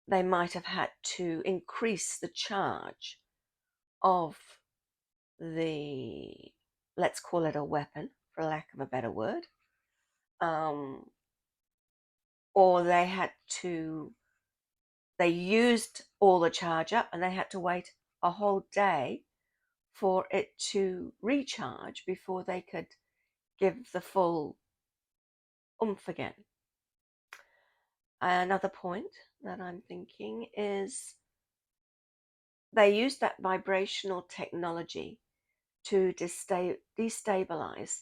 they might have had to increase the charge of the, let's call it a weapon, for lack of a better word. Or they used all the charge up and they had to wait a whole day for it to recharge before they could give the full oomph again. Another point that I'm thinking is they used that vibrational technology to destabilize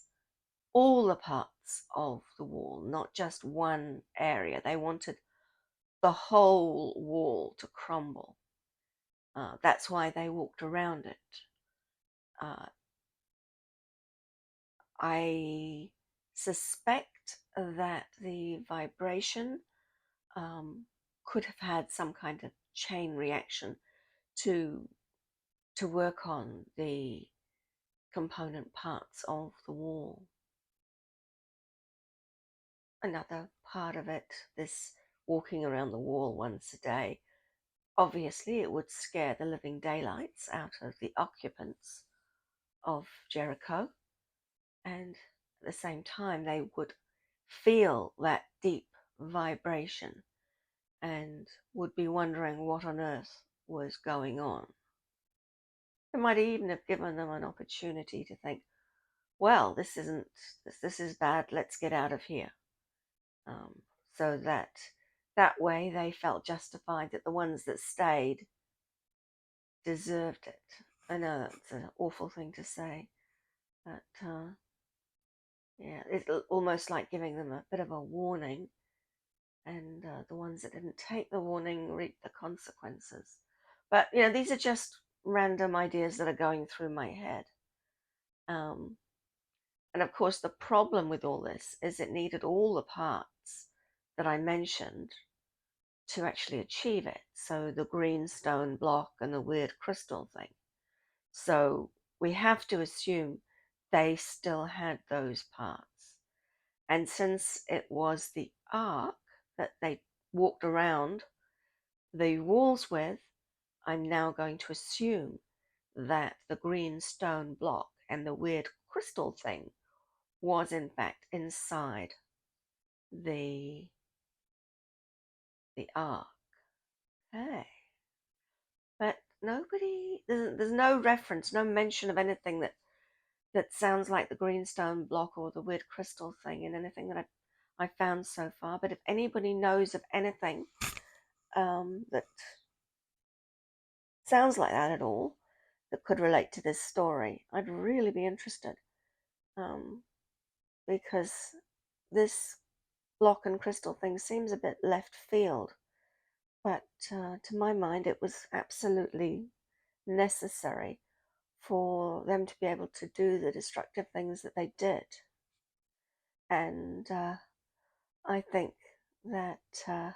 all the parts of the wall, not just one area. They wanted the whole wall to crumble. That's why they walked around it. I suspect that the vibration could have had some kind of chain reaction to work on the component parts of the wall. Another part of it, this walking around the wall once a day, obviously it would scare the living daylights out of the occupants of Jericho, and at the same time they would feel that deep vibration and would be wondering what on earth was going on. It might even have given them an opportunity to think, well, this is bad, let's get out of here. So that way they felt justified that the ones that stayed deserved it. I know that's an awful thing to say, But yeah, it's almost like giving them a bit of a warning, and the ones that didn't take the warning reap the consequences. But these are just random ideas that are going through my head. Um, and of course, the problem with all this is it needed all the parts that I mentioned to actually achieve it. So the green stone block and the weird crystal thing. So we have to assume they still had those parts. And since it was the ark that they walked around the walls with, I'm now going to assume that the green stone block and the weird crystal thing was in fact inside the ark. Okay. But there's no reference, no mention of anything that sounds like the greenstone block or the weird crystal thing in anything that I found so far. But if anybody knows of anything that sounds like that at all, that could relate to this story, I'd really be interested. Because this block and crystal thing seems a bit left field. But to my mind, it was absolutely necessary for them to be able to do the destructive things that they did. And I think that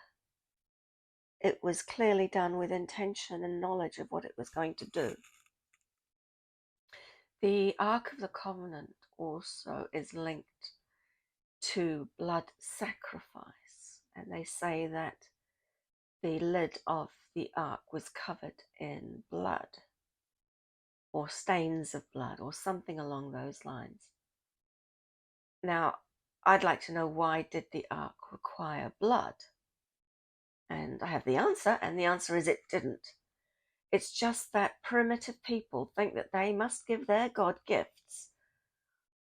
it was clearly done with intention and knowledge of what it was going to do. The Ark of the Covenant also is linked to blood sacrifice, and they say that the lid of the ark was covered in blood or stains of blood or something along those lines. Now, I'd like to know, why did the ark require blood? And I have the answer, and the answer is it didn't. It's just that primitive people think that they must give their God gifts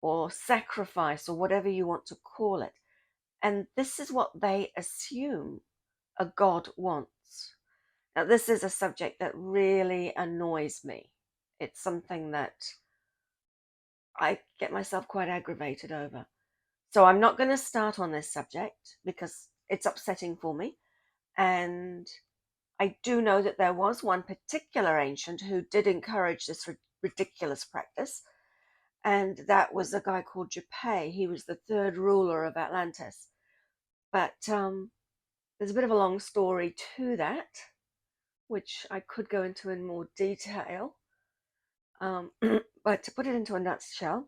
or sacrifice or whatever you want to call it. And this is what they assume a God wants. Now, this is a subject that really annoys me. It's something that I get myself quite aggravated over. So I'm not going to start on this subject because it's upsetting for me. And I do know that there was one particular ancient who did encourage this ridiculous practice. And that was a guy called Giza. He was the third ruler of Atlantis. But there's a bit of a long story to that, which I could go into in more detail. But to put it into a nutshell,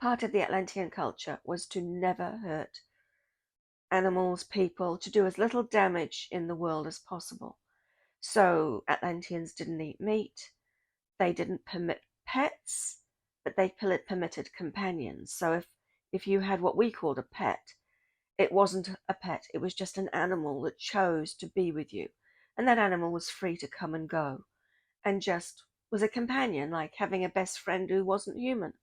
part of the Atlantean culture was to never hurt animals, people, to do as little damage in the world as possible. So Atlanteans didn't eat meat, they didn't permit pets, but they permitted companions. So if you had what we called a pet, it wasn't a pet, it was just an animal that chose to be with you. And that animal was free to come and go and just was a companion, like having a best friend who wasn't human.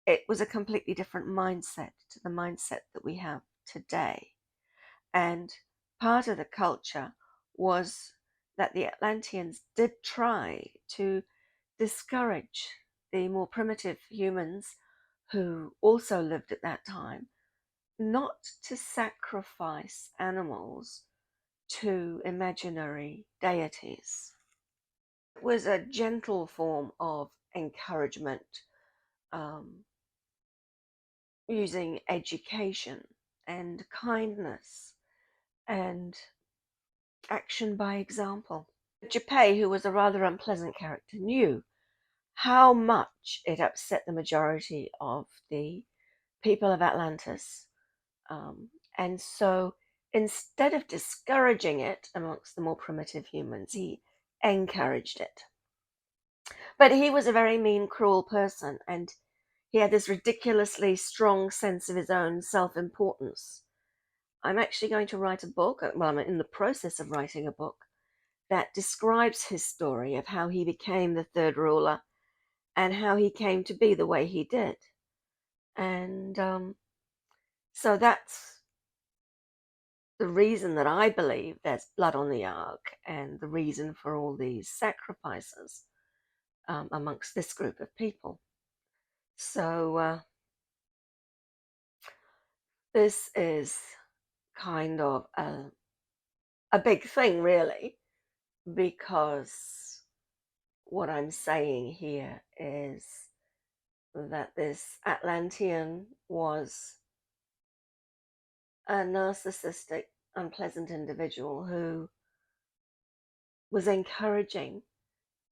It was a completely different mindset to the mindset that we have today. And part of the culture was that the Atlanteans did try to discourage the more primitive humans who also lived at that time not to sacrifice animals to imaginary deities. It was a gentle form of encouragement, using education and kindness and action by example. Giza, who was a rather unpleasant character, knew how much it upset the majority of the people of Atlantis. And so instead of discouraging it amongst the more primitive humans, he encouraged it. But he was a very mean, cruel person, and he had this ridiculously strong sense of his own self-importance. I'm actually going to write a book, well, I'm in the process of writing a book that describes his story of how he became the third ruler and how he came to be the way he did. And so that's the reason that I believe there's blood on the ark and the reason for all these sacrifices amongst this group of people. So this is kind of a big thing, really, because what I'm saying here is that this Atlantean was a narcissistic, unpleasant individual who was encouraging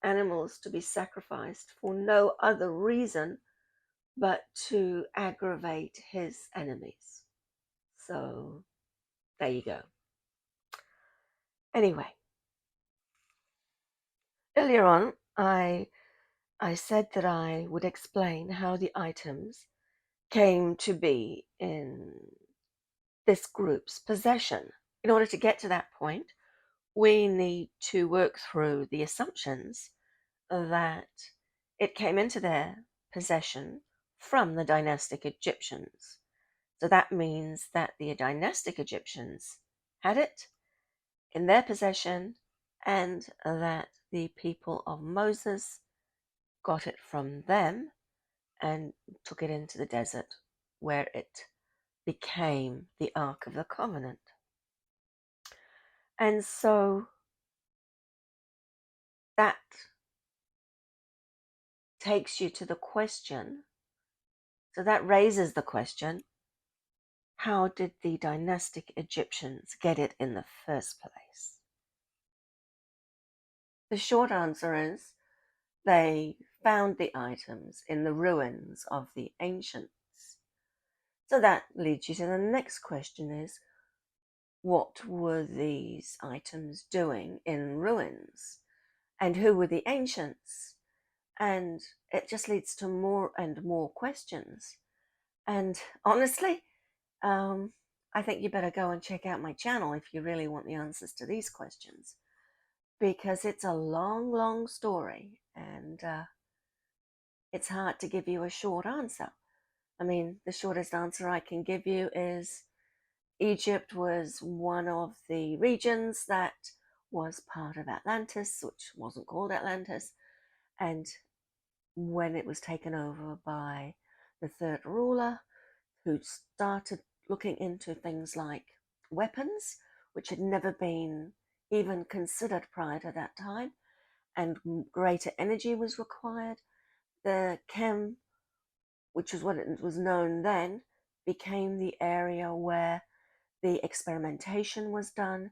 animals to be sacrificed for no other reason but to aggravate his enemies. So there you go. Anyway, earlier on, I said that I would explain how the items came to be in this group's possession. In order to get to that point, we need to work through the assumptions that it came into their possession from the dynastic Egyptians. So that means that the dynastic Egyptians had it in their possession and that the people of Moses got it from them and took it into the desert where it became the Ark of the Covenant. And so that takes you to the question, so that raises the question, how did the dynastic Egyptians get it in the first place? The short answer is they found the items in the ruins of the ancients. So that leads you to the next question is, what were these items doing in ruins? And who were the ancients? And it just leads to more and more questions. And honestly, I think you better go and check out my channel if you really want the answers to these questions, because it's a long, long story and it's hard to give you a short answer. I mean, the shortest answer I can give you is Egypt was one of the regions that was part of Atlantis, which wasn't called Atlantis, and when it was taken over by the third ruler, who started looking into things like weapons, which had never been even considered prior to that time, and greater energy was required. The Chem, which was what it was known then, became the area where the experimentation was done,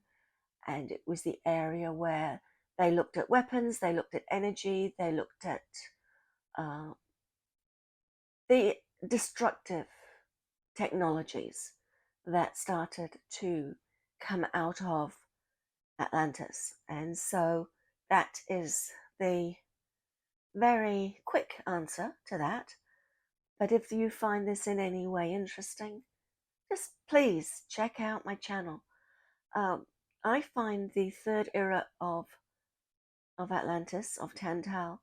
and it was the area where they looked at weapons, they looked at energy, they looked at uh, the destructive technologies that started to come out of Atlantis. And so that is the very quick answer to that. But if you find this in any way interesting, just please check out my channel. I find the third era of Atlantis, of Tantal,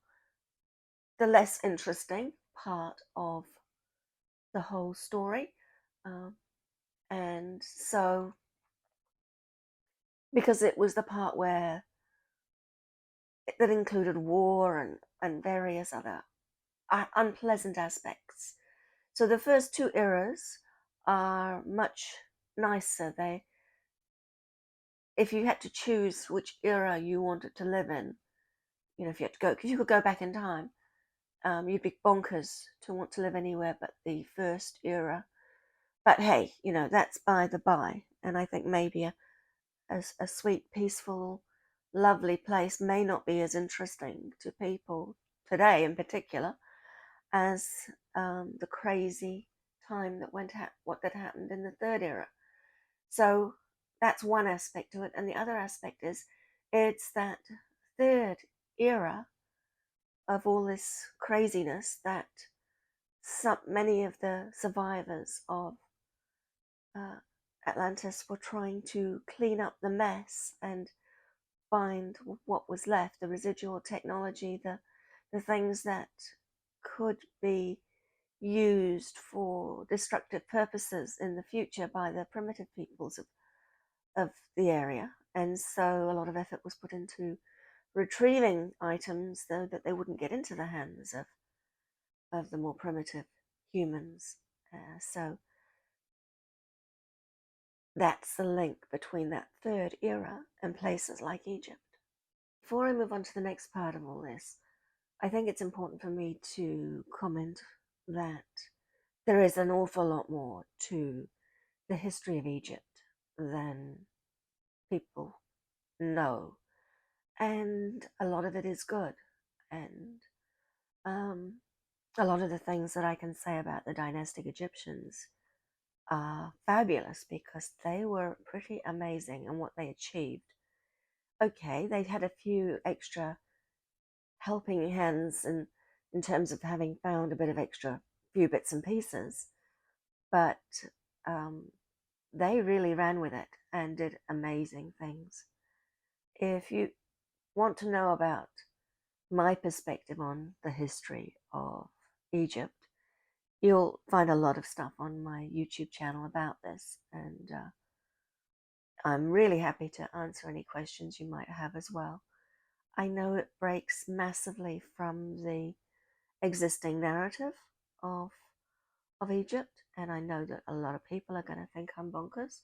the less interesting part of the whole story. And so, because it was the part where that included war and various other unpleasant aspects. So the first two eras are much nicer. If you had to choose which era you wanted to live in, if you had to go, because you could go back in time, you'd be bonkers to want to live anywhere but the first era. But hey, that's by the by. And I think maybe a sweet, peaceful, lovely place may not be as interesting to people today in particular as the crazy time that happened in the third era. So that's one aspect to it. And the other aspect is it's that third era of all this craziness that many of the survivors of Atlantis were trying to clean up the mess and find what was left, the residual technology, the things that could be used for destructive purposes in the future by the primitive peoples of the area. And so a lot of effort was put into retrieving items, though, that they wouldn't get into the hands of the more primitive humans. So that's the link between that third era and places like Egypt. Before I move on to the next part of all this, I think it's important for me to comment that there is an awful lot more to the history of Egypt than people know. And a lot of it is good. And a lot of the things that I can say about the dynastic Egyptians are fabulous because they were pretty amazing in what they achieved. Okay, they had a few extra helping hands in terms of having found a bit of extra few bits and pieces, but um, they really ran with it and did amazing things. If you want to know about my perspective on the history of Egypt, you'll find a lot of stuff on my YouTube channel about this, and I'm really happy to answer any questions you might have as well. I know it breaks massively from the existing narrative of of Egypt, and I know that a lot of people are going to think I'm bonkers,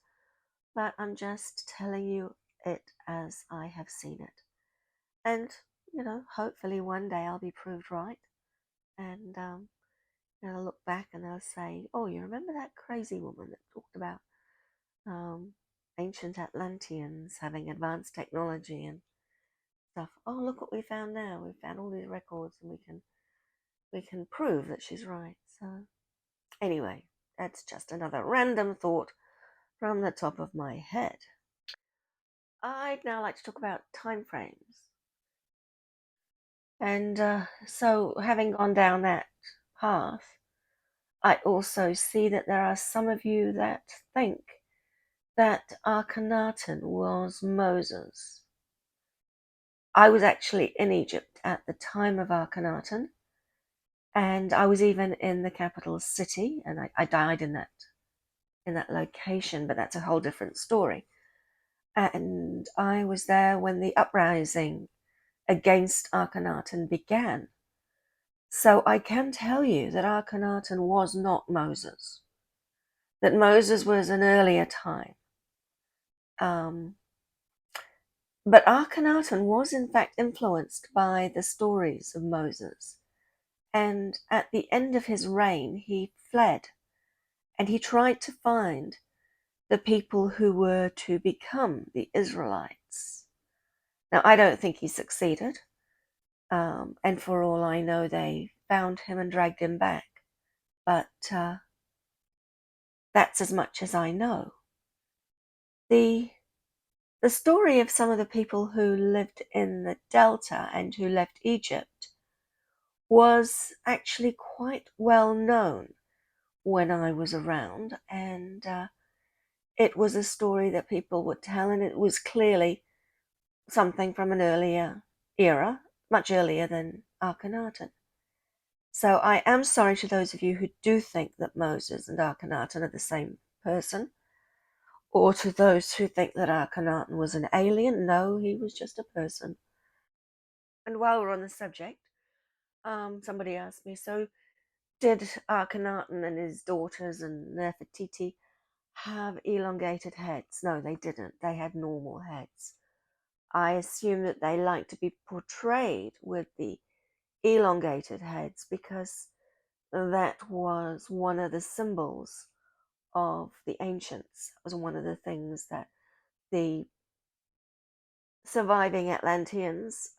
but I'm just telling you it as I have seen it. And, hopefully one day I'll be proved right, and they'll look back and they'll say, oh, you remember that crazy woman that talked about um, ancient Atlanteans having advanced technology and stuff? Oh, look what we found now. We found all these records, and we can prove that she's right. So anyway, that's just another random thought from the top of my head. I'd now like to talk about time frames. And so, having gone down that path, I also see that there are some of you that think that Akhenaten was Moses. I was actually in Egypt at the time of Akhenaten, and I was even in the capital city, and I died in that location, but that's a whole different story. And I was there when the uprising against Akhenaten began. So I can tell you that Akhenaten was not Moses, that Moses was an earlier time. But Akhenaten was in fact influenced by the stories of Moses. And at the end of his reign, he fled and he tried to find the people who were to become the Israelites. Now, I don't think he succeeded. And for all I know, they found him and dragged him back. But that's as much as I know. The story of some of the people who lived in the Delta and who left Egypt was actually quite well known when I was around, and it was a story that people would tell, and it was clearly something from an earlier era, much earlier than Akhenaten. So I am sorry to those of you who do think that Moses and Akhenaten are the same person, or to those who think that Akhenaten was an alien. No, he was just a person. And while we're on the subject, somebody asked me, so did Akhenaten and his daughters and Nefertiti have elongated heads? No, they didn't. They had normal heads. I assume that they like to be portrayed with the elongated heads because that was one of the symbols of the ancients. It was one of the things that the surviving Atlanteans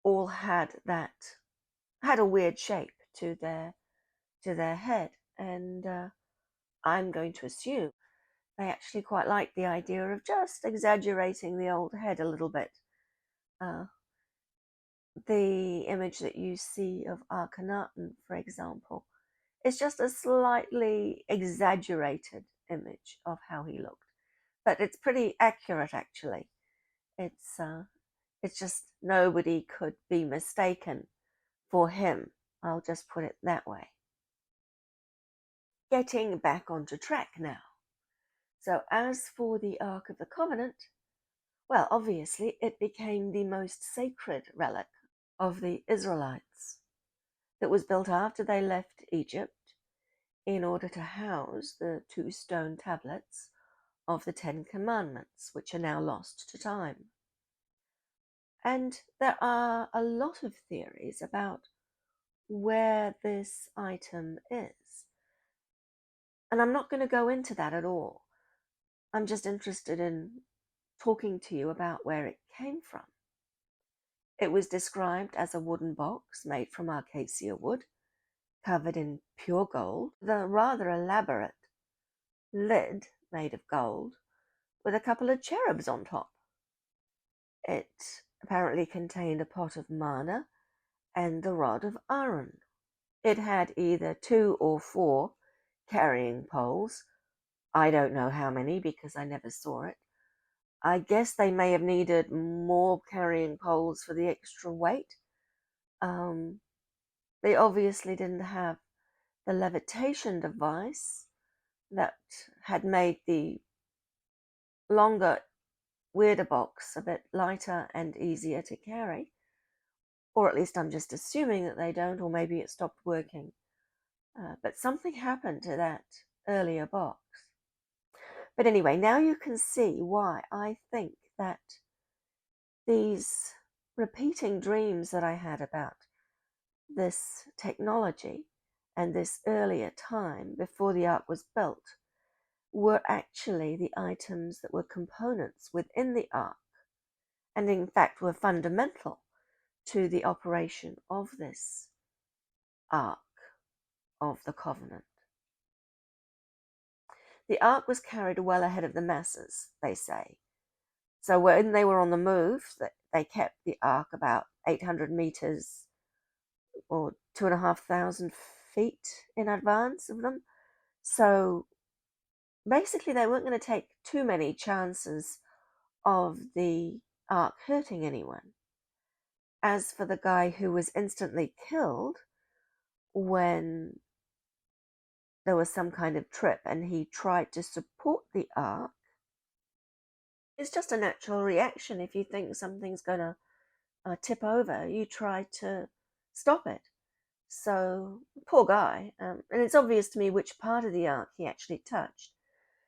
all had a weird shape to their head, and I'm going to assume they actually quite like the idea of just exaggerating the old head a little bit. The image that you see of Akhenaten, for example, is just a slightly exaggerated image of how he looked, but it's pretty accurate actually. It's just nobody could be mistaken for him. I'll just put it that way. Getting back onto track now. So as for the Ark of the Covenant, well, obviously it became the most sacred relic of the Israelites. that was built after they left Egypt in order to house the 2 stone tablets of the 10 Commandments, which are now lost to time. And there are a lot of theories about where this item is. And I'm not going to go into that at all. I'm just interested in talking to you about where it came from. It was described as a wooden box made from acacia wood, covered in pure gold, with a rather elaborate lid made of gold, with a couple of cherubs on top. It apparently contained a pot of manna and the rod of Aaron. It had either 2 or 4 carrying poles. I don't know how many because I never saw it. I guess they may have needed more carrying poles for the extra weight. They obviously didn't have the levitation device that had made the longer, weirder box a bit lighter and easier to carry. Or at least I'm just assuming that they don't, or maybe it stopped working. But something happened to that earlier box. But anyway, now you can see why I think that these repeating dreams that I had about this technology and this earlier time before the ark was built were actually the items that were components within the ark, and in fact were fundamental to the operation of this ark of the covenant. The ark was carried well ahead of the masses, they say. So when they were on the move, they kept the ark about 800 meters or 2,500 feet in advance of them. So basically, they weren't going to take too many chances of the ark hurting anyone. As for the guy who was instantly killed when there was some kind of trip and he tried to support the ark, it's just a natural reaction. If you think something's going to tip over, you try to stop it. So, poor guy. And it's obvious to me which part of the ark he actually touched.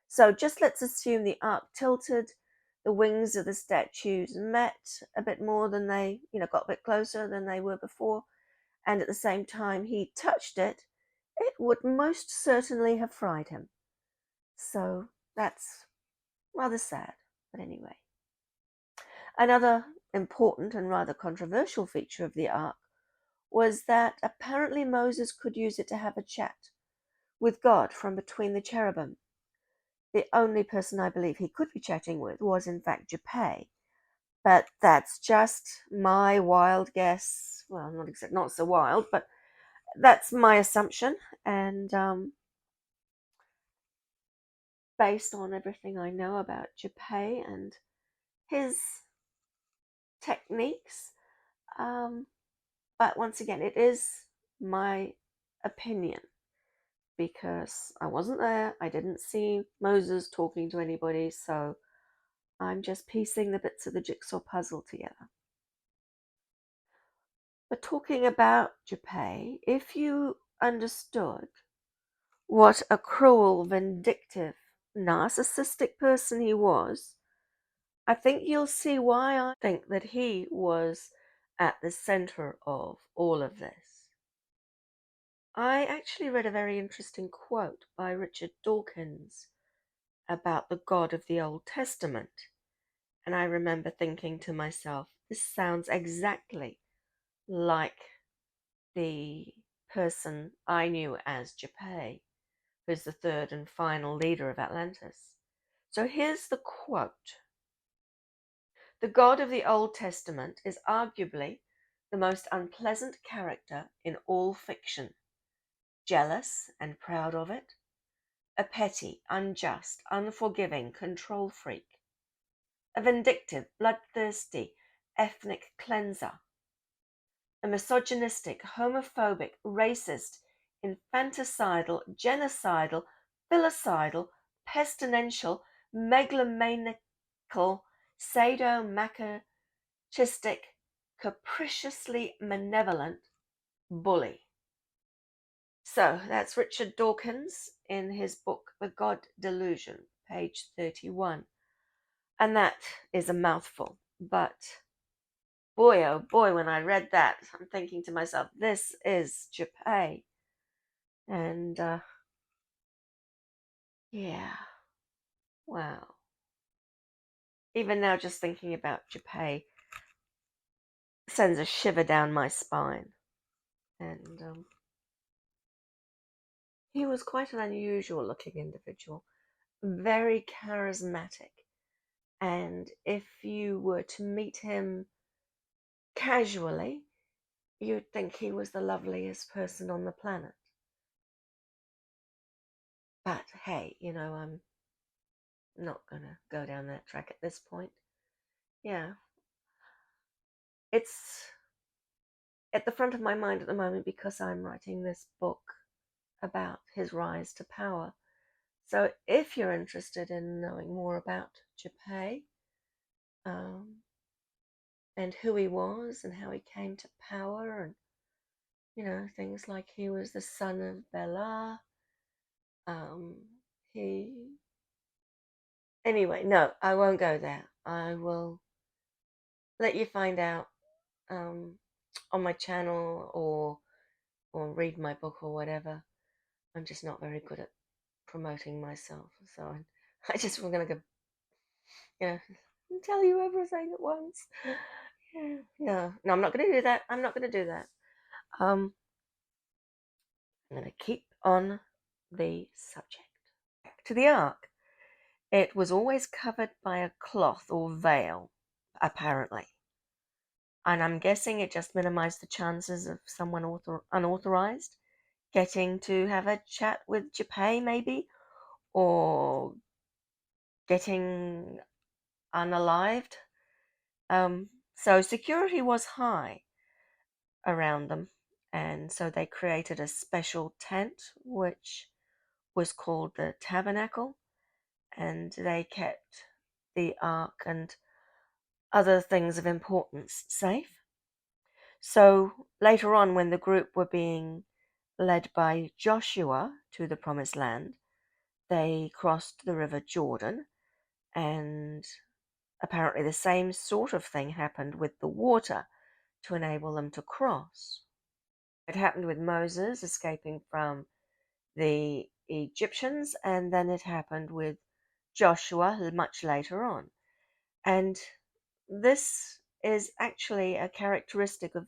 So just let's assume the ark tilted, the wings of the statues met a bit more than they, got a bit closer than they were before, and at the same time he touched it, it would most certainly have fried him. So that's rather sad, but anyway. Another important and rather controversial feature of the ark was that apparently Moses could use it to have a chat with God from between the cherubim. The only person I believe he could be chatting with was in fact Japay, but that's just my wild guess. Well, not so wild, but that's my assumption, and based on everything I know about Japay and his techniques. But once again, it is my opinion because I wasn't there. I didn't see Moses talking to anybody, so I'm just piecing the bits of the jigsaw puzzle together. But talking about Japay, if you understood what a cruel, vindictive, narcissistic person he was, I think you'll see why I think that he was at the center of all of this. I actually read a very interesting quote by Richard Dawkins about the God of the Old Testament, and I remember thinking to myself, this sounds exactly like the person I knew as Japay, who's the third and final leader of Atlantis. So here's the quote. The God of the Old Testament is arguably the most unpleasant character in all fiction, jealous and proud of it, a petty, unjust, unforgiving control freak, a vindictive, bloodthirsty, ethnic cleanser, a misogynistic, homophobic, racist, infanticidal, genocidal, filicidal, pestilential, megalomaniacal, sadomasochistic, capriciously malevolent bully. So that's Richard Dawkins in his book The God Delusion, page 31. And that is a mouthful. But boy, oh boy, when I read that, I'm thinking to myself, this is Japan. And yeah, wow. Even now, just thinking about Japan sends a shiver down my spine. And he was quite an unusual looking individual, very charismatic. And if you were to meet him casually, you'd think he was the loveliest person on the planet. But hey, I'm not gonna go down that track at this point. Yeah, it's at the front of my mind at the moment because I'm writing this book about his rise to power. So if you're interested in knowing more about Japan, um, and who he was and how he came to power, and things like he was the son of Bela. Um, he Anyway, no, I won't go there. I will let you find out um, on my channel or read my book or whatever. I'm just not very good at promoting myself, so I just was gonna go, you tell you everything at once. Yeah, no, I'm not gonna do that. I'm not gonna do that. I'm gonna keep on the subject. Back to the ark. It was always covered by a cloth or veil, apparently. And I'm guessing it just minimized the chances of someone unauthorized getting to have a chat with Japan, maybe, or getting unalived. So security was high around them, and so they created a special tent, which was called the tabernacle, and they kept the ark and other things of importance safe. So later on, when the group were being led by Joshua to the promised land, they crossed the river Jordan, and apparently the same sort of thing happened with the water to enable them to cross. It happened with Moses escaping from the Egyptians, and then it happened with Joshua much later on. And this is actually a characteristic of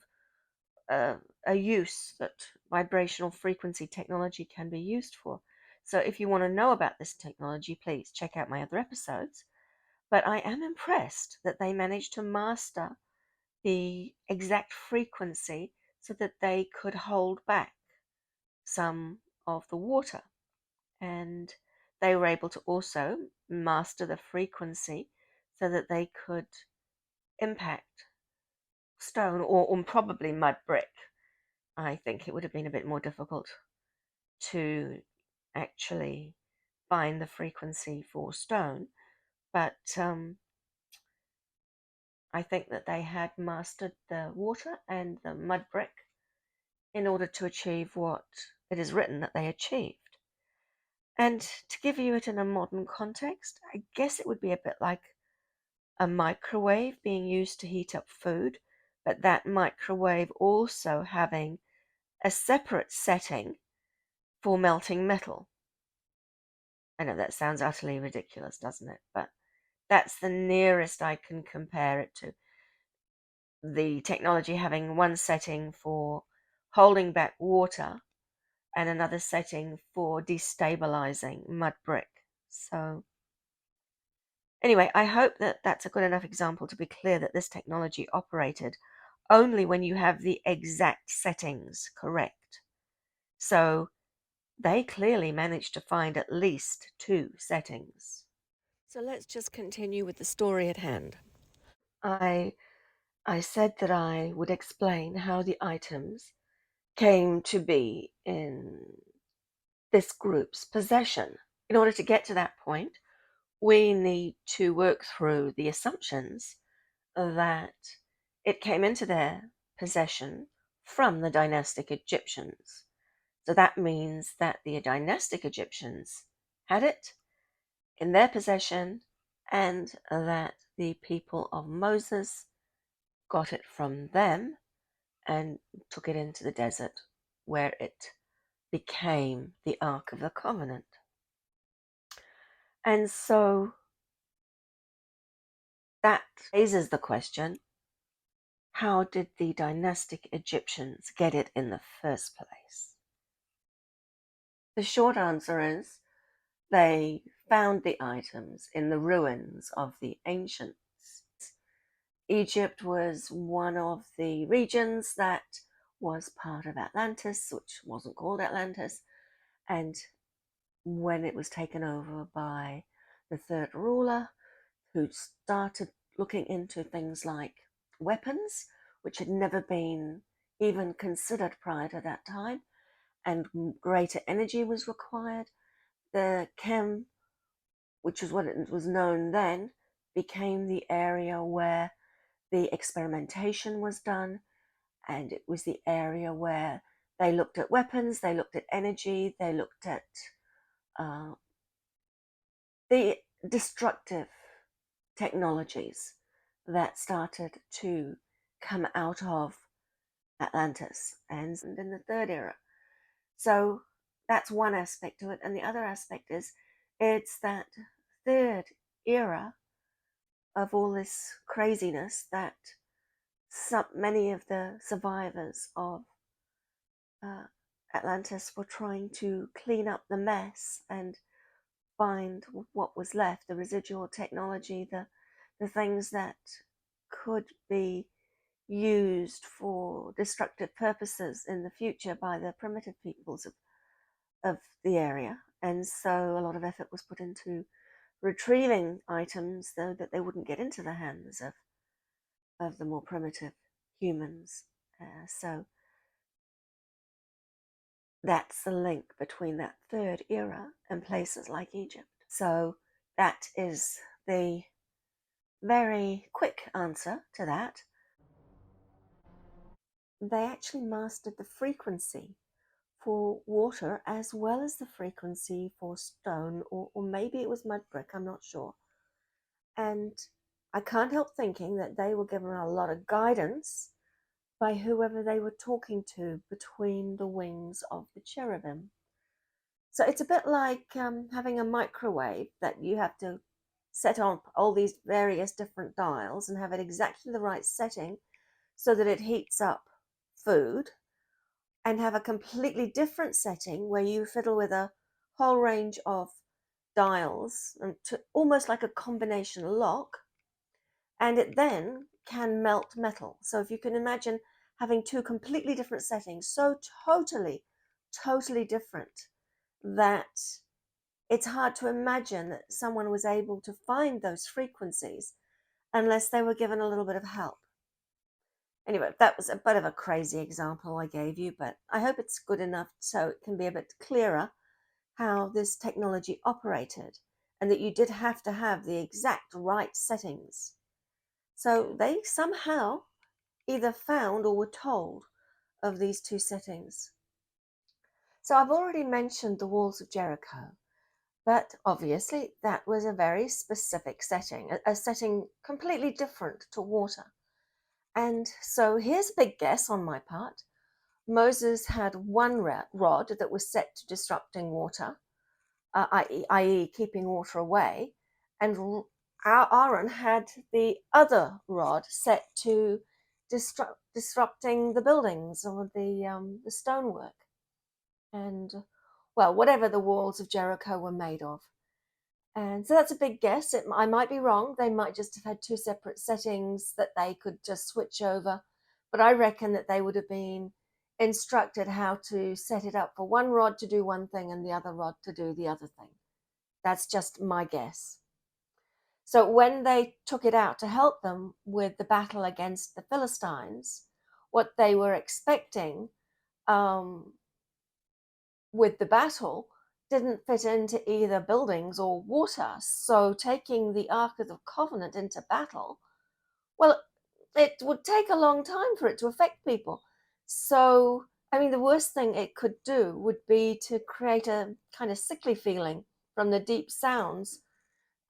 a use that vibrational frequency technology can be used for. So if you want to know about this technology, please check out my other episodes. But I am impressed that they managed to master the exact frequency so that they could hold back some of the water. And they were able to also master the frequency so that they could impact stone or probably mud brick. I think it would have been a bit more difficult to actually find the frequency for stone, but I think that they had mastered the water and the mud brick in order to achieve what it is written that they achieved. And to give you it in a modern context, I guess it would be a bit like a microwave being used to heat up food, but that microwave also having a separate setting for melting metal. I know that sounds utterly ridiculous, doesn't it? But that's the nearest I can compare it to. The technology having one setting for holding back water and another setting for destabilizing mud brick. So, anyway, I hope that that's a good enough example to be clear that this technology operated only when you have the exact settings correct. So, they clearly managed to find at least two settings. So let's just continue with the story at hand. I said that I would explain how the items came to be in this group's possession. In order to get to that point, we need to work through the assumptions that it came into their possession from the dynastic Egyptians. So that means that the dynastic Egyptians had it in their possession, and that the people of Moses got it from them and took it into the desert, where it became the Ark of the Covenant. And so that raises the question, how did the dynastic Egyptians get it in the first place? The short answer is they found the items in the ruins of the ancients. Egypt was one of the regions that was part of Atlantis, which wasn't called Atlantis, and when it was taken over by the third ruler, who started looking into things like weapons, which had never been even considered prior to that time, and greater energy was required. The Chem, which was what it was known then, became the area where the experimentation was done, and it was the area where they looked at weapons, they looked at energy, they looked at uh, the destructive technologies that started to come out of Atlantis and in the third era. So that's one aspect to it. And the other aspect is it's that third era of all this craziness that many of the survivors of uh, Atlantis were trying to clean up the mess and find what was left, the residual technology, the things that could be used for destructive purposes in the future by the primitive peoples of the area. And so a lot of effort was put into retrieving items though that they wouldn't get into the hands of the more primitive humans. So that's the link between that third era and places like Egypt. So that is the very quick answer to that. They actually mastered the frequency for water as well as the frequency for stone, or maybe it was mud brick, I'm not sure. And I can't help thinking that they were given a lot of guidance by whoever they were talking to between the wings of the cherubim. So it's a bit like having a microwave that you have to set on all these various different dials and have it exactly the right setting so that it heats up food, and have a completely different setting where you fiddle with a whole range of dials and almost like a combination lock, and it then can melt metal. So if you can imagine having two completely different settings, so totally different, that it's hard to imagine that someone was able to find those frequencies unless they were given a little bit of help. Anyway, that was a bit of a crazy example I gave you, but I hope it's good enough so it can be a bit clearer how this technology operated, and that you did have to have the exact right settings. So they somehow either found or were told of these two settings. So I've already mentioned the walls of Jericho, but obviously that was a very specific setting, a setting completely different to water. And so here's a big guess on my part. Moses had one rod that was set to disrupting water, i.e., keeping water away, and Aaron had the other rod set to disrupting the buildings or the stonework, and well, whatever the walls of Jericho were made of. And so that's a big guess. I might be wrong. They might just have had two separate settings that they could just switch over. But I reckon that they would have been instructed how to set it up for one rod to do one thing and the other rod to do the other thing. That's just my guess. So when they took it out to help them with the battle against the Philistines, what they were expecting with the battle didn't fit into either buildings or water. So taking the Ark of the Covenant into battle, well, it would take a long time for it to affect people. So I mean, the worst thing it could do would be to create a kind of sickly feeling from the deep sounds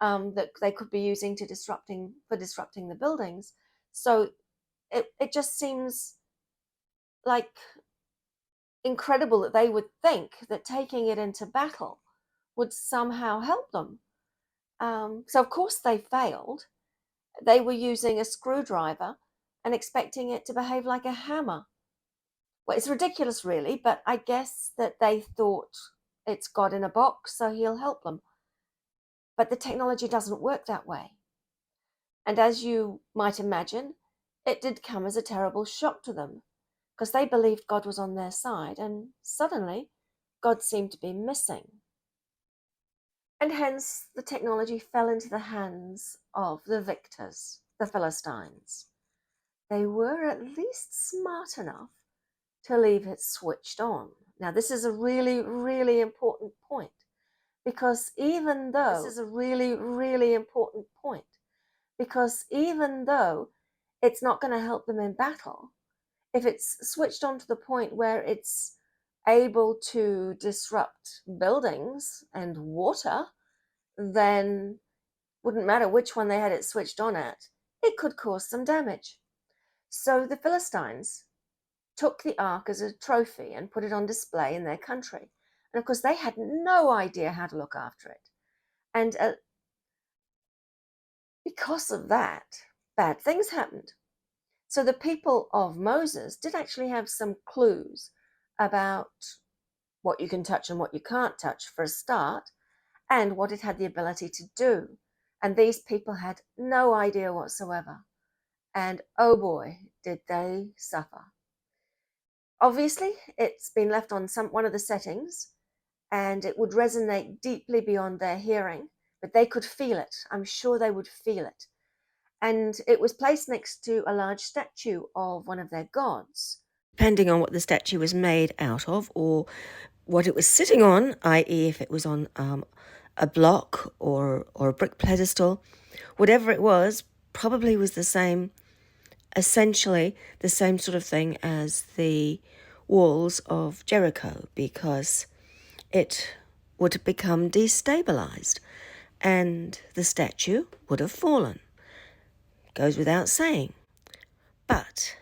that they could be using to disrupting the buildings. So it just seems like incredible that they would think that taking it into battle would somehow help them. So of course they failed. They were using a screwdriver and expecting it to behave like a hammer. Well, it's ridiculous, really, but I guess that they thought it's God in a box, so he'll help them. But the technology doesn't work that way. And as you might imagine, it did come as a terrible shock to them because they believed God was on their side, and suddenly God seemed to be missing. And hence the technology fell into the hands of the victors, the Philistines. They were at least smart enough to leave it switched on. Now, this is a really, really important point because even though it's not going to help them in battle, if it's switched on to the point where it's able to disrupt buildings and water, then wouldn't matter which one they had it switched on at, it could cause some damage. So the Philistines took the ark as a trophy and put it on display in their country. And of course, they had no idea how to look after it. And because of that, bad things happened. So the people of Moses did actually have some clues about what you can touch and what you can't touch for a start, and what it had the ability to do. And these people had no idea whatsoever. And oh boy, did they suffer. Obviously, it's been left on one of the settings, and it would resonate deeply beyond their hearing, but they could feel it. I'm sure they would feel it. And it was placed next to a large statue of one of their gods. Depending on what the statue was made out of or what it was sitting on, i.e. if it was on a block or a brick pedestal, whatever it was, probably was the same, essentially the same sort of thing as the walls of Jericho, because it would have become destabilized and the statue would have fallen. Goes without saying. But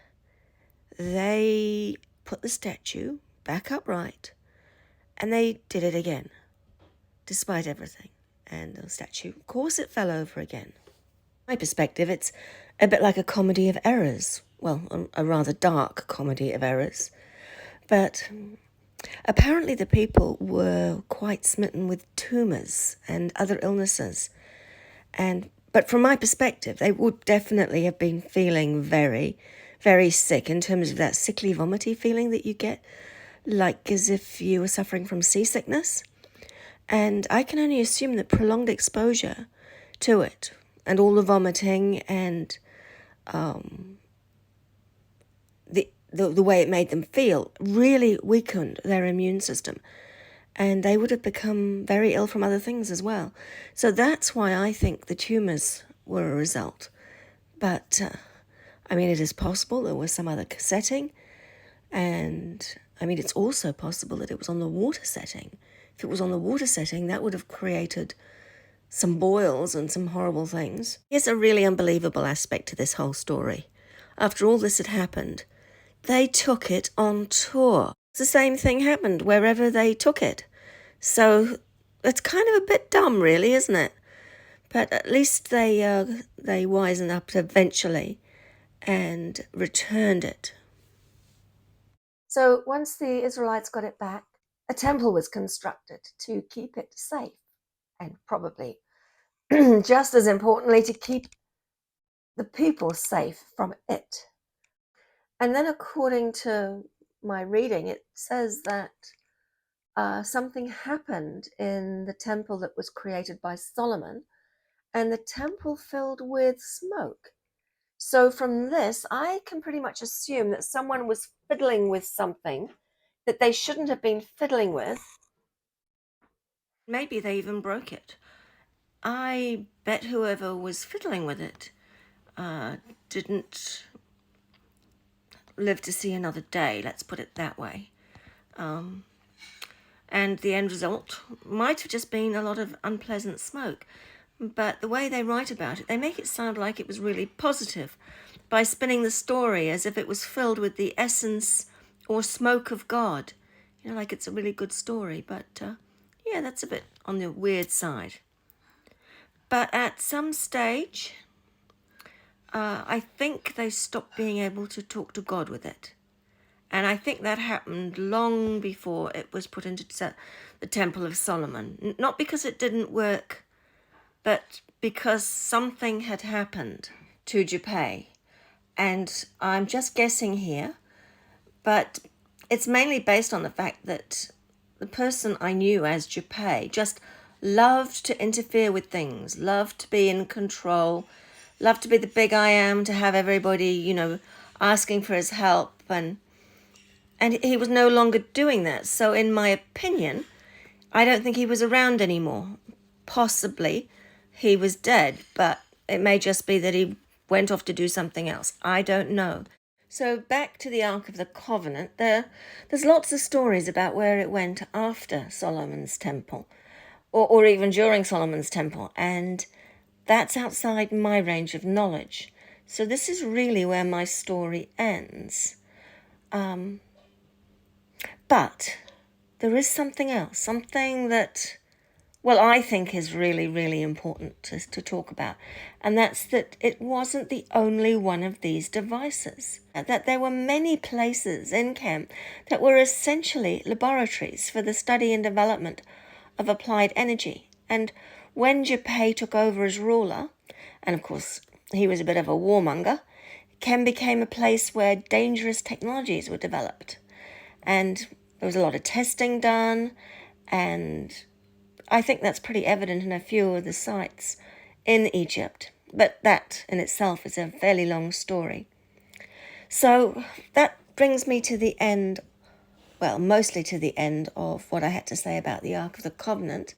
they put the statue back upright and they did it again, despite everything. And the statue, of course, it fell over again. From my perspective, it's a bit like a comedy of errors. Well, a rather dark comedy of errors. But apparently the people were quite smitten with tumours and other illnesses. But from my perspective, they would definitely have been feeling very, very sick in terms of that sickly, vomity feeling that you get, like as if you were suffering from seasickness. And I can only assume that prolonged exposure to it and all the vomiting and the way it made them feel really weakened their immune system. And they would have become very ill from other things as well. So that's why I think the tumours were a result. But, I mean, it is possible there was some other setting. And, I mean, it's also possible that it was on the water setting. If it was on the water setting, that would have created some boils and some horrible things. Here's a really unbelievable aspect to this whole story. After all this had happened, they took it on tour. The same thing happened wherever they took it. So it's kind of a bit dumb, really, isn't it? But at least they wisened up eventually and returned it. So once the Israelites got it back, a temple was constructed to keep it safe, and probably just as importantly, to keep the people safe from it. And then according to my reading, it says that something happened in the temple that was created by Solomon, and the temple filled with smoke. So from this, I can pretty much assume that someone was fiddling with something that they shouldn't have been fiddling with. Maybe they even broke it. I bet whoever was fiddling with it didn't live to see another day, let's put it that way. And the end result might have just been a lot of unpleasant smoke. But the way they write about it, they make it sound like it was really positive by spinning the story as if it was filled with the essence or smoke of God. Like it's a really good story. But yeah, that's a bit on the weird side. But at some stage, I think they stopped being able to talk to God with it. And I think that happened long before it was put into the Temple of Solomon. Not because it didn't work, but because something had happened to Japé. And I'm just guessing here, but it's mainly based on the fact that the person I knew as Japé just loved to interfere with things, loved to be in control, loved to be the big I am, to have everybody, asking for his help. And he was no longer doing that. So in my opinion, I don't think he was around anymore. Possibly he was dead, but it may just be that he went off to do something else. I don't know. So back to the Ark of the Covenant, there's lots of stories about where it went after Solomon's temple, or even during Solomon's temple, and that's outside my range of knowledge. So this is really where my story ends. But there is something else, something that, I think is really, really important to talk about. And that's that it wasn't the only one of these devices. That there were many places in Kem that were essentially laboratories for the study and development of applied energy. And when Japé took over as ruler, and of course he was a bit of a warmonger, Kem became a place where dangerous technologies were developed. And there was a lot of testing done, and I think that's pretty evident in a few of the sites in Egypt. But that in itself is a fairly long story. So that brings me to the end, mostly to the end of what I had to say about the Ark of the Covenant.